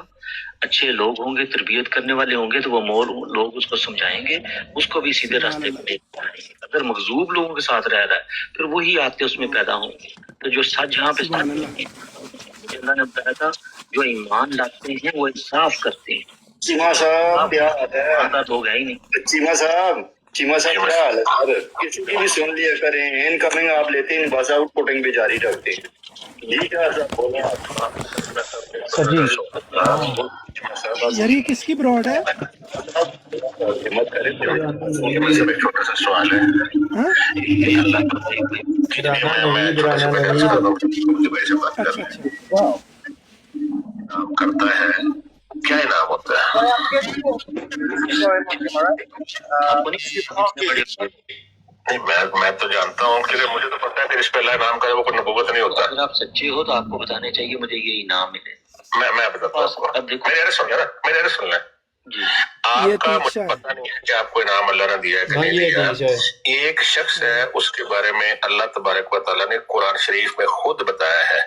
S13: अच्छे लोग होंगे, तरबियत करने वाले होंगे, तो वो माहौल लोग उसको समझाएंगे, उसको भी सीधे रास्ते पे लेके आएंगे। अगर मखजूब लोगों के साथ रह रहा है, फिर वही आते उसमें पैदा होंगे। तो जो सच यहाँ पे अल्लाह ने बताया था, जो ईमान लाते हैं वो इंसाफ करते हैं।
S14: चीमा साहब क्या हाल है?
S13: तो है ही नहीं।
S14: चीमा साहब क्या हाल है सर? किसी की भी सुन लिया करें, इनकमिंग आप लेते हैं, बस आउटपुटिंग भी जारी रखते हैं। जी क्या सर बोले आप?
S9: सर जी
S8: यार ये किसकी ब्रॉड है?
S14: मत करें, छोटा सा सवाल है। करता है क्या इनाम होता है? नहीं, मैं तो जानता हूँ कि मुझे तो पता है कि इस पे अल्लाह इनाम करे वो कोई नबूवत नहीं होता।
S13: अगर आप सच्चे हो तो आपको बताने चाहिए मुझे ये इनाम मिले।
S14: मैं बताता हूँ आपको।
S13: अब देखो,
S14: मेरे सुन लें। आपका मुझे पता नहीं है कि आपको इनाम अल्लाह ने दिया है कि नहीं दिया। एक शख्स है, उसके बारे में अल्लाह तबारक व तआला ने कुरान शरीफ में खुद बताया है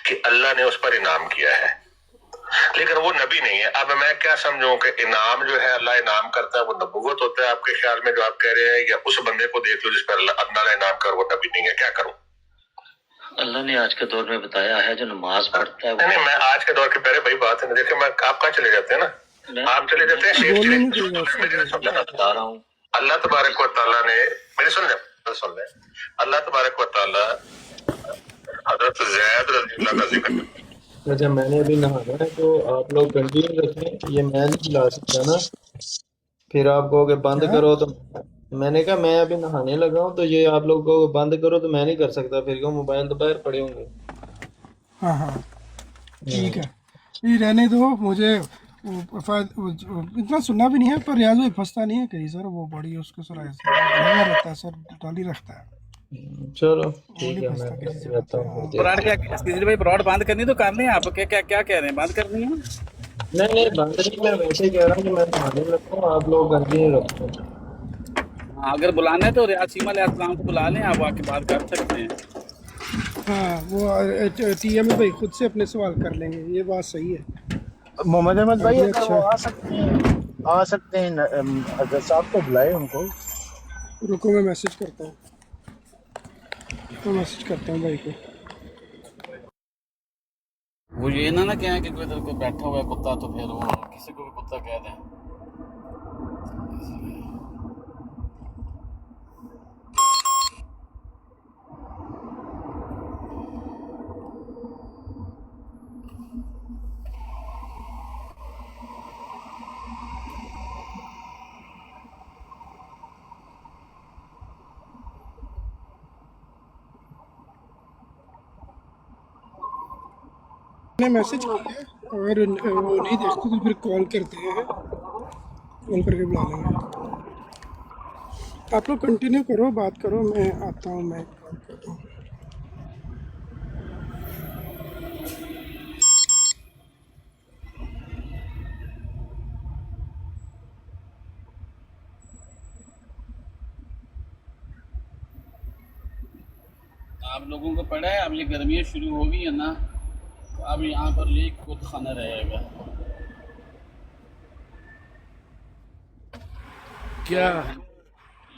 S14: कि अल्लाह ने उस पर इनाम किया है, लेकिन वो नबी नहीं है। अब मैं क्या समझूं कि इनाम जो है अल्लाह इनाम करता है वो नबूवत होता है आपके ख्याल में, जो आप कह रहे हैं, या उस बंदे को देख लो जिस पर अल्लाह इनाम कर वो नबी नहीं है? क्या करूं?
S13: अल्लाह ने आज के दौर में बताया है जो नमाज पढ़ता है वो...
S14: नहीं, मैं आज के दौर के पहले भाई बात है, देखिए मैं आप कहाँ चले जाते हैं ना, आप चले जाते हैं
S13: बता रहा हूँ।
S14: अल्लाह तबारक व तआला ने, मेरे सुन ले, अल्लाह तबारक व तआला हजरत ज़ैद रज़ी अल्लाह का जिक्र।
S12: अच्छा मैंने अभी नहाना है, तो आप लोग कंटिन्यू रखें, ये मैं नहीं चला सकता ना, फिर आप कहोगे बंद करो, तो मैंने कहा मैं अभी नहाने लगा हूँ, तो ये आप लोग को बंद करो तो मैं नहीं कर सकता, फिर क्यों मोबाइल तो बाहर पड़े होंगे।
S8: हाँ हाँ ठीक है, ये रहने दो, मुझे इतना सुनना भी नहीं है, पर रियाज भाई फंसता नहीं है कहीं सर, वो बड़ी उसको सर लगा रहता है सर, डाली रखता है।
S12: चलो ठीक है, मैं रहता हूँ।
S6: ब्रॉड क्या किसी भाई ब्रॉड बंद करनी तो करनी है, आप क्या क्या क्या कह रहे हैं, बंद करनी है?
S12: नहीं बंद नहीं, मैं वैसे ही कह रहा हूँ कि मैं नहाने लगता हूँ, आप लोग कंटिन्यू रखो।
S6: हाँ, अगर बुलाना है तो रियाज सीमा अलैहिस्सलाम को बुला लें, आप आके बात कर सकते हैं।
S8: हाँ वो टीएम भाई खुद से अपने सवाल कर लेंगे, ये बात सही है।
S9: मोहम्मद अहमद भाई अगर
S8: अच्छा,
S9: वो आ सकते हैं अगर साहब को बुलाए उनको।
S8: रुको मैं मैसेज करता हूँ, मैसेज करता हूँ भाई को।
S6: वो ये ना कहें कि कोई इधर कोई बैठा हुआ है कुत्ता, तो फिर वो किसी को भी कुत्ता कह दें।
S8: मैंने मैसेज किया, अगर वो नहीं देखते तो फिर कॉल करते हैं, कॉल करके बुला लेंगे। आप लोग कंटिन्यू करो, बात करो, मैं आता हूँ, मैं कॉल करता हूँ।
S6: आप लोगों को पड़ा है, अब ये गर्मियाँ शुरू हो गई है ना, तो अब यहाँ पर ये खुद खाना रहेगा।
S1: क्या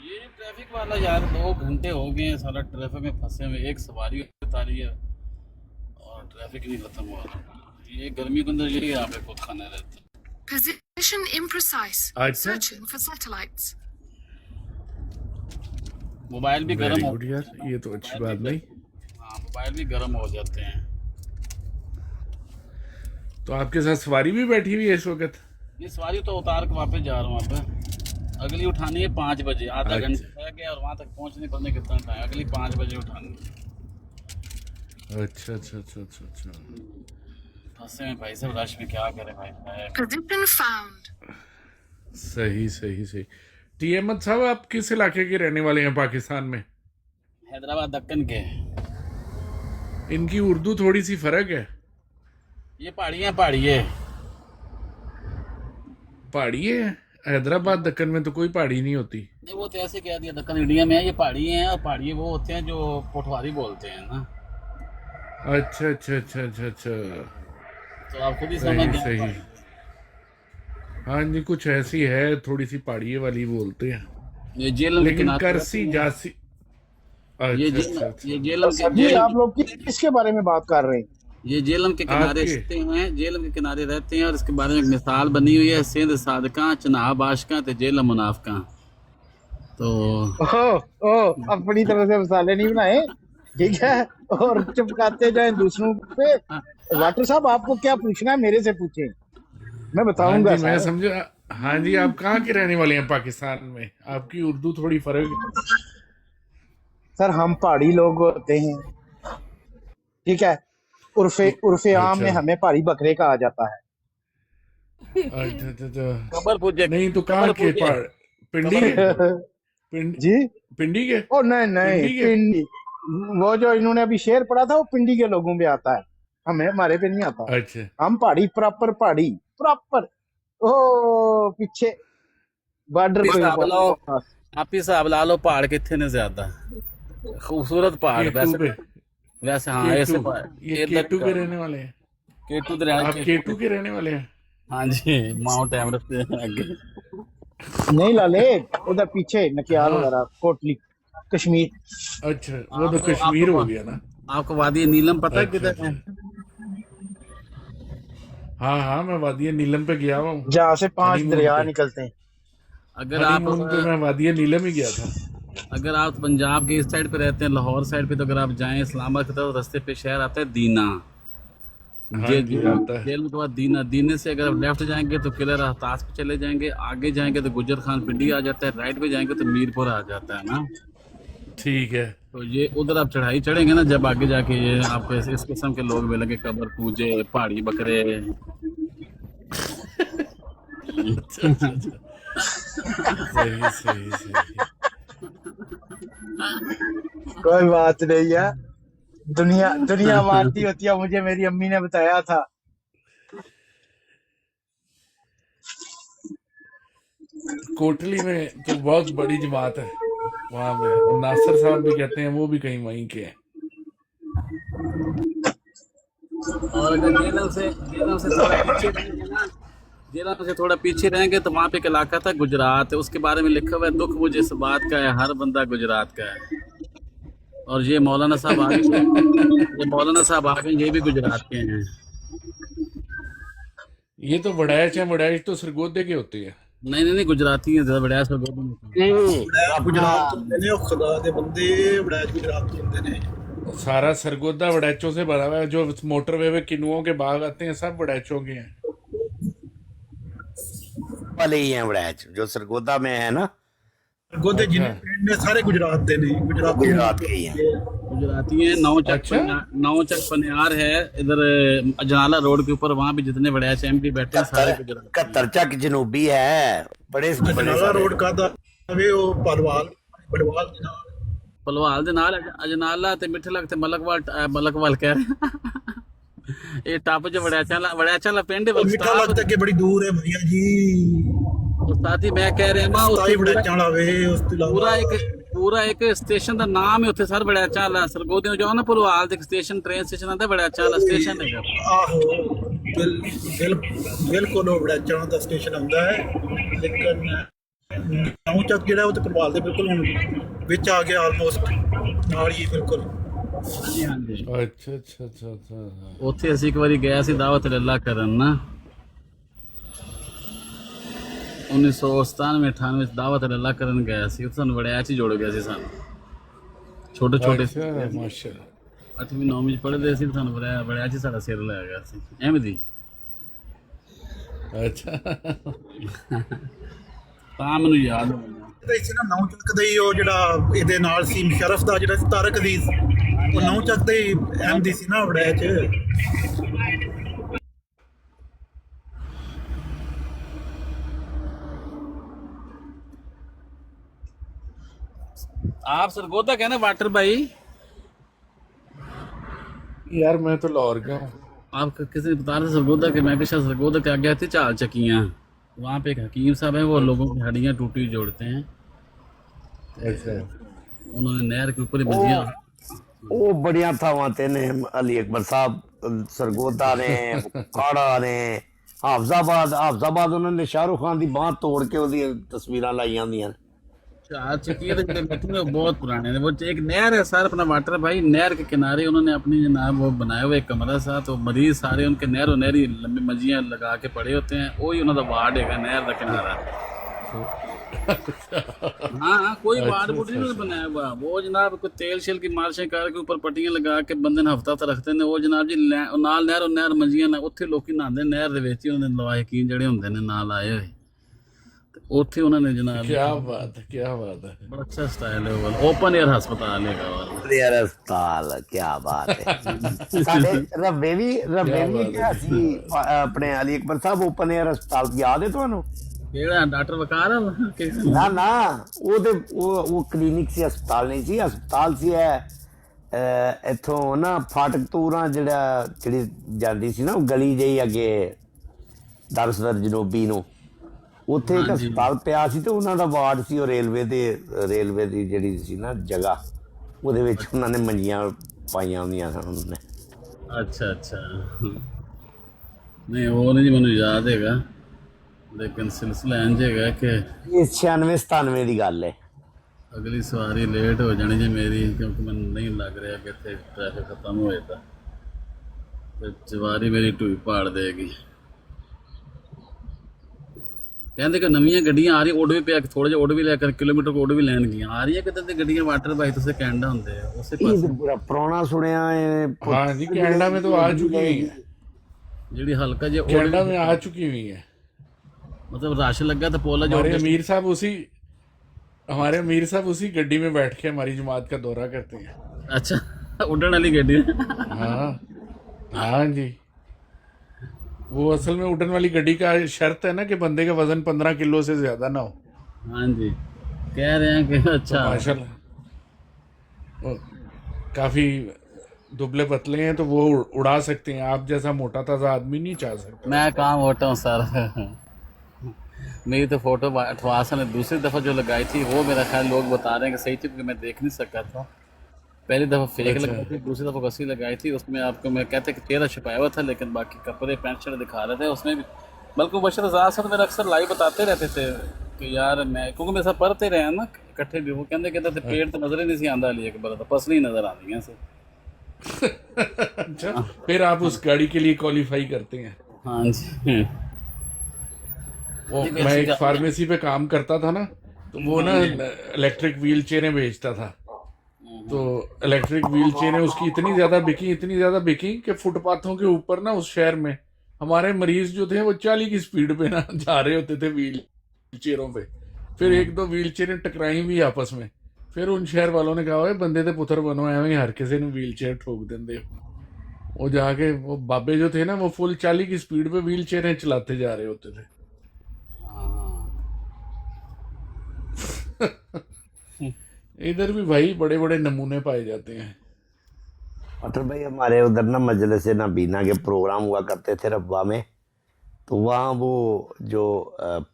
S6: ये ट्रैफिक वाला यार 2 घंटे हो गए हैं सारा ट्रैफिक में फंसे हुए, एक सवारी उतारी है और ट्रैफिक नहीं खत्म हो रहा। ये गर्मी के अंदर यही यहाँ पे खुद खाना रहता है।
S15: Position imprecise.
S1: अच्छा
S15: Searching for satellites.
S6: मोबाइल भी
S1: वेरी
S6: गर्म हो
S1: गुड यार, ये तो अच्छी बात नहीं।
S6: हाँ मोबाइल भी गर्म हो जाते हैं।
S1: तो आपके साथ सवारी भी बैठी हुई है इस वक्त?
S6: ये सवारी तो उतार के वापस जा रहा हूँ वहाँ पे। अगली उठानी है 5 बजे, आधा
S1: अच्छा
S6: घंटा रह गया और वहाँ तक पहुँचने पड़ने कितना टाइम, अगली 5 बजे उठानी है।
S1: अच्छा अच्छा अच्छा अच्छा अच्छा।
S6: फंसे हैं भाई साहब रश में, क्या करें भाई।
S15: Position found.
S1: सही सही सही। टी अहमद साहब, आप किस इलाके के रहने वाले हैं पाकिस्तान में?
S6: हैदराबाद दक्कन के।
S1: इनकी उर्दू थोड़ी सी फर्क है।
S6: ये पहाड़ी है।
S1: पहाड़ी है? हैदराबाद दक्कन में तो कोई पहाड़ी नहीं होती।
S6: नहीं वो तो ऐसे कह दिया दक्कन इंडिया में है, ये पहाड़ी हैं और पहाड़ी वो होते हैं जो पोठवारी बोलते हैं ना।
S1: अच्छा अच्छा अच्छा अच्छा अच्छा।
S6: तो आप खुद ही समझ
S1: सही
S6: गए।
S1: सही। हाँ जी, कुछ ऐसी है, थोड़ी सी पहाड़ी वाली बोलते हैं,
S6: ये जेलम के
S1: लेकिन
S6: किनारे
S1: करसी जासी।
S6: ये
S1: अच्छा अच्छा
S6: जेलम
S1: अच्छा।
S6: ये जेलम
S9: तो
S6: के
S9: सर जी
S6: जेलम
S9: आप लोग किसके बारे में बात कर रहे हैं?
S6: ये जेलम के किनारे
S1: आपके
S6: रहते हैं, जेलम के किनारे रहते हैं और इसके बारे में एक मिसाल बनी हुई है, सिंध सादका चनाब आशका ते जेलम मुनाफका। तो
S9: ओ अपनी तरह से मसाले नहीं बनाए, ठीक है, और चिपकाते जाए दूसरों पे। वाटर साहब आपको क्या पूछना है मेरे से पूछे, मैं
S1: हाँ
S9: बताऊंगा
S1: जी, मैं
S9: सर।
S1: समझा। हाँ जी, आप कहाँ के रहने वाले हैं पाकिस्तान में? आपकी उर्दू थोड़ी फर्क है।
S9: सर हम पहाड़ी लोग होते हैं, ठीक है, उर्फे आम
S1: अच्छा
S9: में हमें पहाड़ी बकरे कहा जाता है।
S1: अच्छा अच्छा अच्छा।
S6: कबर पूछे,
S1: नहीं तो कहाँ
S6: कबर
S1: के?
S6: पूछे,
S1: पिंडी
S6: कबर
S1: के?
S9: जी
S1: पिंडी के?
S9: ओ नहीं नहीं,
S1: पिंडी के?
S9: पिंडी वो जो इन्होंने अभी शेर पढ़ा था वो पिंडी के लोगों पे आता है, हमें हमारे पे नहीं आता।
S1: अच्छा
S9: हम पहाड़ी प्रॉपर ओ पीछे बॉर्डर पे
S6: हिसाब लाओ,
S9: पास।
S6: आप ही हिसाब ला लो पहाड़ कितने ने ज्यादा खूबसूरत पहाड़
S1: केटू पे?
S6: वैसे हाँ ऐसे
S1: केटू,
S6: पहाड़
S1: ये केटू के रहने वाले हैं?
S6: केटू तो रहना
S1: आप केटू के रहने वाले हैं?
S6: हाँ जी, माउंट एवरेस्ट से आगे।
S9: नहीं लाले, उधर पीछे नकियाल
S1: हाँ
S9: वगैरह, कोटली, कश्मीर।
S1: अच्छा, वो तो कश्मीर हो गया ना।
S6: आपको वादी नीलम पता है
S1: अच्छा
S6: किधर
S1: अच्छा।
S6: है?
S1: हाँ हाँ, मैं वादिया नीलम पे गया हुआ हूँ।
S9: जहाँ से 5
S1: हनीमून
S9: दरिया
S1: पे,
S9: निकलते हैं।
S6: अगर आप
S1: हनीमून पे मैं वादिया नीलम ही गया था।
S6: अगर आप पंजाब के इस साइड पे रहते हैं, लाहौर साइड पे, तो अगर आप जाएं इस्लामाबाद की तरफ, रास्ते पे शहर आता है दीना।
S1: हाँ जी, आता है।
S6: जेल के बाद दीना, दीने से अगर आप लेफ्ट जाएंगे तो किला रहतास पे चले जाएंगे, आगे जाएंगे तो गुजर खान पिंडी आ जाता है, राइट पे जाएंगे तो मीरपुर आ जाता है ना।
S1: ठीक है।
S6: तो ये उधर आप चढ़ाई चढ़ेंगे ना, जब आगे जाके ये आपको इस किस्म के लोग मिलेंगे, कबर पूजे, पहाड़ी बकरे।
S1: अच्छा अच्छा अच्छा। सही सही सही।
S9: कोई बात नहीं है, दुनिया मानती होती है, मुझे मेरी अम्मी ने बताया था।
S1: कोटली में तो बहुत बड़ी जमात है वहां पे, और नासिर साहब भी कहते हैं वो भी कहीं वहीं के हैं।
S6: और अगर जेलम से थोड़ा पीछे रहेंगे ना, जेलम से थोड़ा पीछे रहेंगे तो वहाँ पे एक इलाका था गुजरात है, उसके बारे में लिखा हुआ है, दुख मुझे इस बात का है हर बंदा गुजरात का है। और ये मौलाना साहब आगे ये भी गुजरात के हैं।
S1: ये तो वड़ैच है, वड़ैच तो सरगोदे के होते हैं।
S6: नहीं गुजराती है, ज्यादा बड़ा सब
S8: गुजरात ने खुदा दे बंदे बड़ा गुजरात होंदे ने।
S1: सारा सरगोदा वड़ैचों से भरा हुआ है। जो मोटरवे पे किन्नुओं के बाग आते हैं सब वड़ैचों के हैं।
S7: वाले ही हैं वड़ैच जो सरगोदा में है ना।
S8: सरगोदे जिन्ने पिंड ने सारे गुजरात दे ने,
S7: गुजरात के ही हैं।
S6: गुजराती है। नौचक पनियार है इधर अजनाला रोड के ऊपर, वहाँ भी जितने बड़े एमपी बैठे हैं सारे गुजरात।
S7: कतरचक जनूबी है, बड़े
S8: अजनाला रोड का वे वो
S6: पलवाल दे नाल अजनाला ते मिठे लगते मलकवाल कह रहे ये टप जो वड़ैचा पिंड है,
S8: मिठा लगता के बड़ी दूर है भैया जी।
S6: साथ ही मैं कह रहा पूरा एक स्टेशन का नाम है उत्थे सर, वड़ैचा वाला सरगोदे जाओ ना, भलवाल दे स्टेशन, ट्रेन स्टेशन आता वड़ैचा वाला स्टेशन है।
S8: आहो बिल्कुल वड़ैचा दा स्टेशन आंदा है, लेकिन
S16: ਨੌ ਚੱਕ ਜਿਹੜਾ ਉਹ ਤੇ ਕਰਵਾਲ ਦੇ ਬਿਲਕੁਲ ਹੁਣ ਵਿੱਚ ਆ ਗਿਆ ਆਲਮੋਸਟ ਨਾਲ ਹੀ ਬਿਲਕੁਲ।
S6: ਹਾਂਜੀ ਹਾਂਜੀ
S1: अच्छा अच्छा अच्छा अच्छा।
S6: ਉੱਥੇ ਅਸੀਂ ਇੱਕ ਵਾਰੀ ਗਿਆ ਸੀ ਦਾਵਤ ਅੱਲਾ ਕਰਨ ਨਾ 1997 98 ਵਿੱਚ ਦਾਵਤ ਅੱਲਾ ਕਰਨ ਗਿਆ ਸੀ। ਉੱਥੇ ਸਾਨੂੰ ਵੜਿਆ 'ਚ ਹੀ ਜੋੜ ਗਿਆ ਸੀ ਸਾਨੂੰ ਛੋਟੇ ਛੋਟੇ
S1: अच्छा माशाल्लाह।
S6: 8ਵੀਂ 9ਵੀਂ 'ਚ ਪੜ੍ਹਦੇ ਸੀ ਸਾਨੂੰ ਵੜਿਆ 'ਚ ਹੀ ਸਾਡਾ ਸਿਰ ਲੈ ਗਿਆ ਸੀ ਅਹਿਮਦੀ।
S1: अच्छा
S6: ਤਾਂ ਮੈਨੂੰ ਯਾਦ ਹੋਇਆ
S16: ਇਹਦਾ ਸੀ ਨਾ ਨੌ ਚੱਕ ਦਾ ਹੀ ਉਹ ਜਿਹੜਾ ਇਹਦੇ ਨਾਲ ਸੀ ਮੁਸ਼ਰਫ ਦਾ ਜਿਹੜਾ ਸੀ ਤਾਰਕ ਅਜ਼ੀਜ਼, ਉਹ ਨੌ ਚੱਕ ਦਾ ਹੀ ਅਹਿਮਦੀ ਸੀ ਨਾ ਵੜਿਆ ਚ।
S6: आप सरगोदा कहना वाटर भाई।
S1: यार मैं तो लाहौर का हूँ।
S6: आप किसी ने बता रहे थे सरगोदा के, मैं शायद सरगोदा के आगे आती चाल चक्कियाँ, वहाँ पे एक हकीम साहब हैं, वो लोगों की हड्डियाँ टूटी जोड़ते हैं।
S1: अच्छा
S6: उन्होंने नहर के ऊपर ही बंदियाँ
S7: ਉਹ ਬੜੀਆਂ ਥਾਵਾਂ ਤੇ ਨੇ ਅਲੀ ਅਕਬਰ ਸਾਹਿਬ, ਸਰਗੋਦਾ ਨੇ, ਕਾੜਾ ਨੇ, ਹਾਫਜ਼ਾਬਾਦ ਉਹਨਾਂ ਨੇ ਸ਼ਾਹਰੁਖ ਖਾਨ ਦੀ ਬਾਂਹ ਤੋੜ ਕੇ ਉਹਦੀਆਂ ਤਸਵੀਰਾਂ ਲਾਈਆਂ ਹੁੰਦੀਆਂ ਨੇ।
S6: चार चक्कियाँ तो जो बैठे हैं वो बहुत पुराने हैं। वो एक नहर है सर अपना वाटर भाई, नहर के किनारे उन्होंने अपनी जनाब वो बनाया हुआ एक कमरा सा, तो मरीज सारे उनके नहर नहरी लंबी मंजियाँ लगा के पड़े होते हैं, वही उन्होंने वार्ड है नहर का किनारा। हाँ कोई वार्ड वुड नहीं बनाया हुआ। वो जनाब कोई तेल शेल की मालिशें करके ऊपर पट्टियां लगा के बंदे ने हफ्ता तक रखते हैं। वो जनाब जी नाल नहर मंजियां ने उत्थे लोग नहाते नहर दे विच ही, उन्होंने लवाहिकीन जिहड़े हुंदे ने नाल आए हुए ਉੱਥੇ ਉਹਨਾਂ ਨੇ ਜਨਾਬ
S1: क्या बात है क्या बात है।
S6: बड़ा अच्छा स्टाइल है वो ओपन एयर हस्पताल है वाला
S7: ਯਾਰ ਹਸਪਤਾਲ ਕੀ ਬਾਤ ਹੈ। ਸਾਡੇ ਰੱਬੇ ਵੀ ਕਿਹਾ ਸੀ ਆਪਣੇ ਅਲੀ ਅਕਬਰ ਸਾਹਿਬ ਓਪਨ 에ਅਰ ਹਸਪਤਾਲ ਯਾਦ ਹੈ ਤੁਹਾਨੂੰ?
S6: ਕਿਹੜਾ ਡਾਕਟਰ ਵਕਾਰ
S7: ਨਾ ਉਹ ਤੇ ਉਹ ਕਲੀਨਿਕ ਸੀ, ਹਸਪਤਾਲ ਨਹੀਂ ਸੀ। ਹਸਪਤਾਲ ਸੀ ਇੱਥੋਂ ਨਾ ਫਾਟਕ ਤੂਰਾਂ ਜਿਹੜੀ ਜਾਂਦੀ ਸੀ ਨਾ ਉਹ ਗਲੀ ਜਿਹੀ ਅੱਗੇ ਦਰਸਦਰ ਜਨੋਬੀ ਨੂੰ, ਉੱਥੇ ਇੱਕ ਹਸਪਤਾਲ ਪਿਆ ਸੀ ਤੇ ਉਹਨਾਂ ਦਾ ਵਾਰਡ ਸੀ। ਉਹ ਰੇਲਵੇ ਦੀ ਜਿਹੜੀ ਸੀ ਨਾ ਜਗ੍ਹਾ, ਉਹਦੇ ਵਿੱਚ ਉਹਨਾਂ ਨੇ ਮੰਜੀਆਂ ਪਾਈਆਂ ਹੁੰਦੀਆਂ ਸਨ ਉਹਨਾਂ ਨੇ।
S6: ਅੱਛਾ ਨਹੀਂ ਉਹ ਨਹੀਂ ਮੈਨੂੰ ਯਾਦ ਹੈਗਾ, ਲੇਕਿਨ ਸਿਲਸਿਲਾ ਇੰਜ ਹੈਗਾ ਕਿ
S7: ਇਹ 96-97 ਦੀ ਗੱਲ ਹੈ।
S6: ਅਗਲੀ ਸਵਾਰੀ ਲੇਟ ਹੋ ਜਾਣੀ ਜੇ ਮੇਰੀ, ਕਿਉਂਕਿ ਮੈਨੂੰ ਨਹੀਂ ਲੱਗ ਰਿਹਾ ਕਿ ਇੱਥੇ ਟ੍ਰੈਫਿਕ ਖਤਮ ਹੋਏ ਤਾਂ ਤੇ ਸਵਾਰੀ ਮੇਰੀ ਢੂਈ ਪਾੜ ਦੇਗੀ। ਕਹਿੰਦੇ ਕਿ ਨਵੀਆਂ ਗੱਡੀਆਂ ਆ ਰਹੀ, ਉੱਡ ਵੀ ਪਿਆ ਥੋੜਾ ਜਿਹਾ ਉੱਡ ਵੀ ਲਿਆ ਕਰ, ਕਿਲੋਮੀਟਰ ਉੱਡ ਵੀ ਲੈਣਗੀਆਂ ਆ ਰਹੀਆਂ ਕਿਤੇ ਤੇ ਗੱਡੀਆਂ ਵਾਟਰ ਬਾਈ ਤੁਸੀਂ ਕੈਨੇਡਾ ਹੁੰਦੇ ਆ ਉਸੇ ਪਾਸੇ
S7: ਬੜਾ ਪੁਰਾਣਾ ਸੁਣਿਆ ਹੈ।
S1: हाँ जी कनाडा में तो आ चुकी हुई है,
S6: ਜਿਹੜੀ ਹਲਕਾ ਜਿਹਾ
S1: कनाडा में आ चुकी हुई है।
S6: मतलब रश लगा तो पोला जो
S1: हमारे अमीर साहब उसी गड्डी में बैठ के हमारी जमात का दौरा करते हैं।
S6: अच्छा उड़न वाली गड्डी
S1: हाँ जी, वो असल में उड़न वाली गड्डी का शर्त है ना कि बंदे का वजन 15 किलो से ज्यादा ना हो।
S6: हाँ जी कह रहे हैं कि अच्छा
S1: तो माशाल्लाह काफी दुबले पतले हैं तो वो उड़ा सकते हैं, आप जैसा मोटा ताजा आदमी नहीं चाह सकते।
S6: मैं कहाँ मोटा हूँ सर मेरी तो फोटो अठवासा ने दूसरी दफ़ा जो लगाई थी वो मेरा ख्याल लोग बता रहे हैं कि सही थी, क्योंकि मैं देख नहीं सका था। पहली दफ़ा फेक लगाई थी, दूसरी दफ़ा कसी लगाई थी, उसमें आपको मैं कहते कि चेहरा छुपाया हुआ था, लेकिन बाकी कपड़े पैंट शर्ट दिखा रहे थे उसमें भी। बल्कि बशर आज़ाद सर मेरा अक्सर लाइव बताते रहते थे कि यार मैं, क्योंकि मेरे साथ पढ़ते रहे हैं ना इकट्ठे भी, वो कहते थे पेट तो नज़र ही नहीं सी आंदा अली अकबर था, पसली नज़र आती हैं से।
S1: अच्छा फिर आप उस गाड़ी के लिए क्वालिफाई करते हैं?
S6: हाँ जी
S1: वो मैं एक फार्मेसी पे काम करता था ना, तो वो ना इलेक्ट्रिक व्हील चेयरें बेचता था। तो इलेक्ट्रिक व्हील चेयरें उसकी इतनी ज़्यादा बिकी कि फुटपाथों के ऊपर ना उस शहर में हमारे मरीज जो थे वो 40 की स्पीड पे ना जा रहे होते थे व्हील चेयरों पे। फिर एक दो व्हील चेयरें टकराई भी आपस में, फिर उन शहर वालों ने कहा बंदे ते पुत्र बनो, एवं हर किसी ने व्हील चेयर ठोक देंगे। वो जाके वो बाबे जो थे ना वो फुल 40 की स्पीड पे व्हील चेयरें चलाते जा रहे होते थे। इधर भी भाई बड़े बड़े नमूने पाए जाते हैं।
S7: अटर भाई हमारे उधर ना मजलिस नबीना के प्रोग्राम हुआ करते थे रब्बा में, तो वहाँ वो जो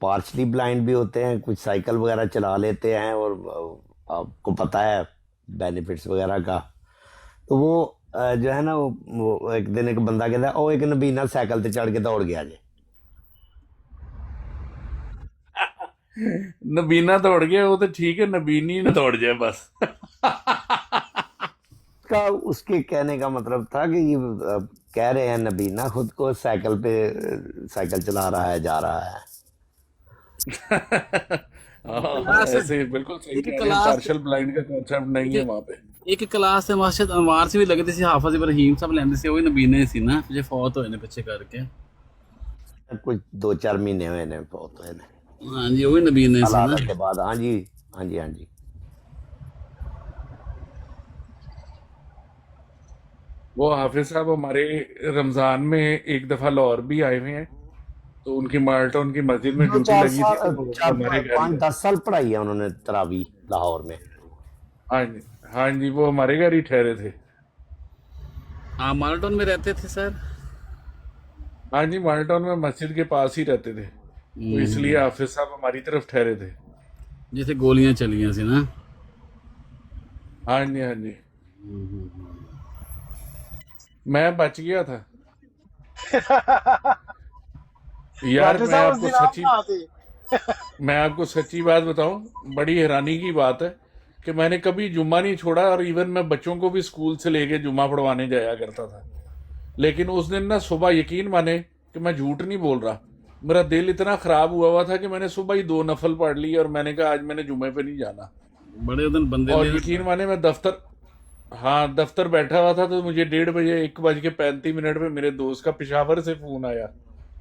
S7: पार्शली ब्लाइंड भी होते हैं, कुछ साइकिल वगैरह चला लेते हैं, और आपको पता है बेनिफिट्स वगैरह का, तो वो जो है ना वो एक दिन एक बंदा कहता है ओ एक नबीना साइकिल ते चढ़ के दौड़ गया जे।
S1: नबीना दौड़ गया, वो तो ठीक है, नबीनी न दौड़ जाए बस।
S7: का उसके कहने का मतलब था कि ये कह रहे हैं नबीना खुद को साइकिल पे साइकिल चला रहा है, जा रहा है।
S6: क्लास
S1: ऐसे बिल्कुल सही
S6: एक
S1: कह रहे हैं,
S6: क्लास
S1: पार्शियल ब्लाइंड का कॉन्सेप्ट नहीं है वहां पे।
S6: एक क्लास से मास्टर अनवार से भी लगते सी, हाफिज इब्राहिम सब लेंदे सी, वही नबीने सी ना जे फौत होए ने पिछे करके।
S7: कुछ 2-4 महीने हुए ने बहुत हुए ने
S6: हाँ जी, वही नबीने सी
S7: हालात
S6: ना।
S7: के बाद। हाँ जी, हाँ जी, हाँ जी।
S1: वो हाफिज साहब हमारे रमजान में एक दफा लाहौर भी आए हुए हैं, तो उनकी माल्टन की मस्जिद में ड्यूटी लगी थी, तो वो हमारे घर ही
S7: 5-10 साल पढ़ाई है उन्होंने तरावी लाहौर में।
S1: हाँ जी, हाँ जी, वो हमारे घर ही ठहरे थे।
S6: हाँ, माल्टन में रहते थे सर।
S1: हाँ जी, माल्टन में मस्जिद के पास ही रहते थे, तो इसलिए हाफिज साहब हमारी तरफ ठहरे थे।
S6: जिसे गोलियां चलियां सी ना।
S1: हाँ जी, हाँ जी, मैं बच गया था यार। मैं आपको सच्ची बात बताऊं, बड़ी हैरानी की बात है कि मैंने कभी जुम्मा नहीं छोड़ा, और इवन मैं बच्चों को भी स्कूल से लेके जुम्मा पढ़वाने जाया करता था। लेकिन उस दिन ना सुबह, यकीन माने कि मैं झूठ नहीं बोल रहा, मेरा दिल इतना खराब हुआ था कि मैंने सुबह ही 2 नफल पढ़ ली और मैंने कहा आज मैंने जुम्मे पे नहीं जाना।
S6: बड़े दिन बंदे
S1: और
S6: ने
S1: यकीन माने मैं दफ्तर बैठा हुआ था, तो मुझे 1:30 बजे 1:35 पे मेरे दोस्त का पेशावर से फोन आया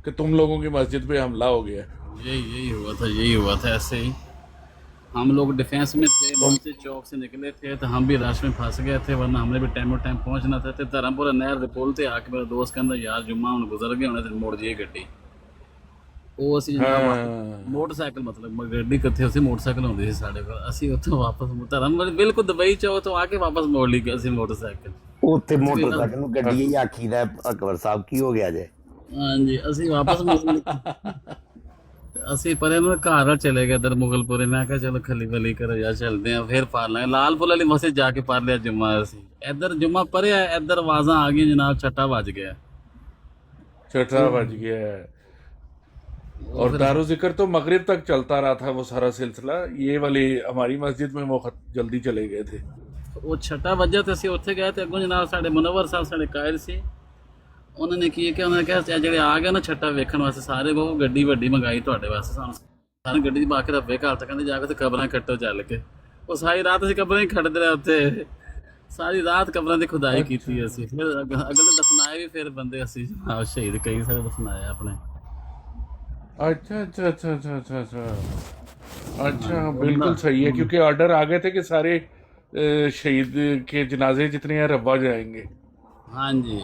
S1: कि तुम लोगों की मस्जिद पे हमला हो गया।
S6: यही हुआ था ऐसे ही। हम लोग डिफेंस में थे, मोती चौक से निकले थे, तो हम भी रश में फंस गए थे, वरना हमने भी टाइम पहुंचना था। धर्मपुरा नहर दे पुल ते आके मेरा दोस्त कहता यार जुम्मा हुण गुजर गया होना, ते मुड़ जाइए गड्डी। ਉਹ ਅਸੀਂ ਮੋਟਰਸਾਈਕਲ ਮਤਲਬ ਗੱਡੀ ਕਿੱਥੇ ਸੀ, ਮੋਟਰਸਾਈਕਲ ਹੁੰਦੀ ਸੀ ਸਾਡੇ ਕੋਲ, ਅਸੀਂ ਉੱਥੋਂ ਵਾਪਸ ਧਰਮ ਬਿਲਕੁਲ ਦੁਬਈ ਚੋਂ ਤੋਂ ਆ ਕੇ ਵਾਪਸ ਮੋੜ ਲਈ ਅਸੀਂ ਮੋਟਰਸਾਈਕਲ।
S7: ਉੱਥੇ ਮੋਟਰਸਾਈਕਲ ਨੂੰ ਗੱਡੀ ਹੀ ਆਖੀਦਾ। ਅਕਬਰ ਸਾਹਿਬ ਕੀ ਹੋ ਗਿਆ ਜੇ?
S6: ਹਾਂਜੀ, ਅਸੀਂ ਵਾਪਸ ਅਸੀਂ ਪਰੇ ਨੂੰ ਘਰ ਚਲੇ ਗਏ ਇਧਰ ਮੁਗਲਪੁਰੇ। ਮੈਂ ਕਿਹਾ ਚਲੋ ਖਲੀ ਵਲੀ ਕਰੋ ਯਾਰ, ਚੱਲਦੇ ਆ ਫਿਰ ਪੜ ਲਾਂਗੇ। ਲਾਲਪੁਰ ਵਾਲੀ ਮਸਜਿਦ ਜਾ ਕੇ ਪੜ ਲਿਆ ਜੁਮਾ। ਅਸੀਂ ਇੱਧਰ ਜੁਮਾ ਪੜਿਆ, ਇੱਧਰ ਆਵਾਜ਼ਾਂ ਆ ਗਈਆਂ जनाब, छठा बज
S1: गया। और दारो जिक्र तो मगरिब तक चलता रहा था वो सारा सिलसिला। ये वाली हमारी मस्जिद में वो जल्दी चले गए थे।
S6: ਉਹ ਛਟਾ ਵੱਜਾ ਤੇ ਅਸੀਂ ਉੱਥੇ ਗਏ, ਤੇ ਅੱਗੋਂ ਜਨਾਬ ਸਾਡੇ ਮੁਨੱਵਰ ਸਾਹਿਬ ਸਾਡੇ ਕਾਇਦ ਸੀ, ਉਹਨਾਂ ਨੇ ਕੀ ਕਿਹਾ, ਉਹਨਾਂ ਨੇ ਕਿਹਾ ਜਿਹੜੇ ਆ ਗਏ ਨਾ ਛਟਾ ਵੇਖਣ ਵਾਸਤੇ ਸਾਰੇ, ਉਹ ਗੱਡੀ ਵੱਡੀ ਮੰਗਾਈ ਤੁਹਾਡੇ ਵਾਸਤੇ, ਸਾਨੂੰ ਸਾਰੇ ਗੱਡੀ ਦੀ ਬਾਕੀ ਰੱਬੇ ਘਰ ਤੱਕ ਕਹਿੰਦੇ ਜਾ ਕੇ ਤੇ ਕਬਰਾਂ ਕੱਟੋ ਚੱਲ ਕੇ। ਉਹ ਸਾਰੀ ਰਾਤ ਅਸੀਂ ਕਬਰਾਂ ਹੀ ਖੜਦੇ ਰਹੇ ਉੱਥੇ, ਸਾਰੀ ਰਾਤ ਕਬਰਾਂ ਦੀ ਖੁਦਾਈ ਕੀਤੀ ਅਸੀਂ। ਫਿਰ ਅਗਲੇ ਦਫਨਾਏ ਵੀ ਫਿਰ ਬੰਦੇ ਅਸੀਂ ਜਨਾਬ, ਸ਼ਹੀਦ ਕਈ ਸਾਰੇ ਦਫਨਾਏ ਆਪਣੇ।
S1: अच्छा, बिल्कुल सही है, क्योंकि ऑर्डर आ गए थे कि सारे शहीद के जनाजे जितने हैं रब्बा जाएंगे।
S6: हाँ जी,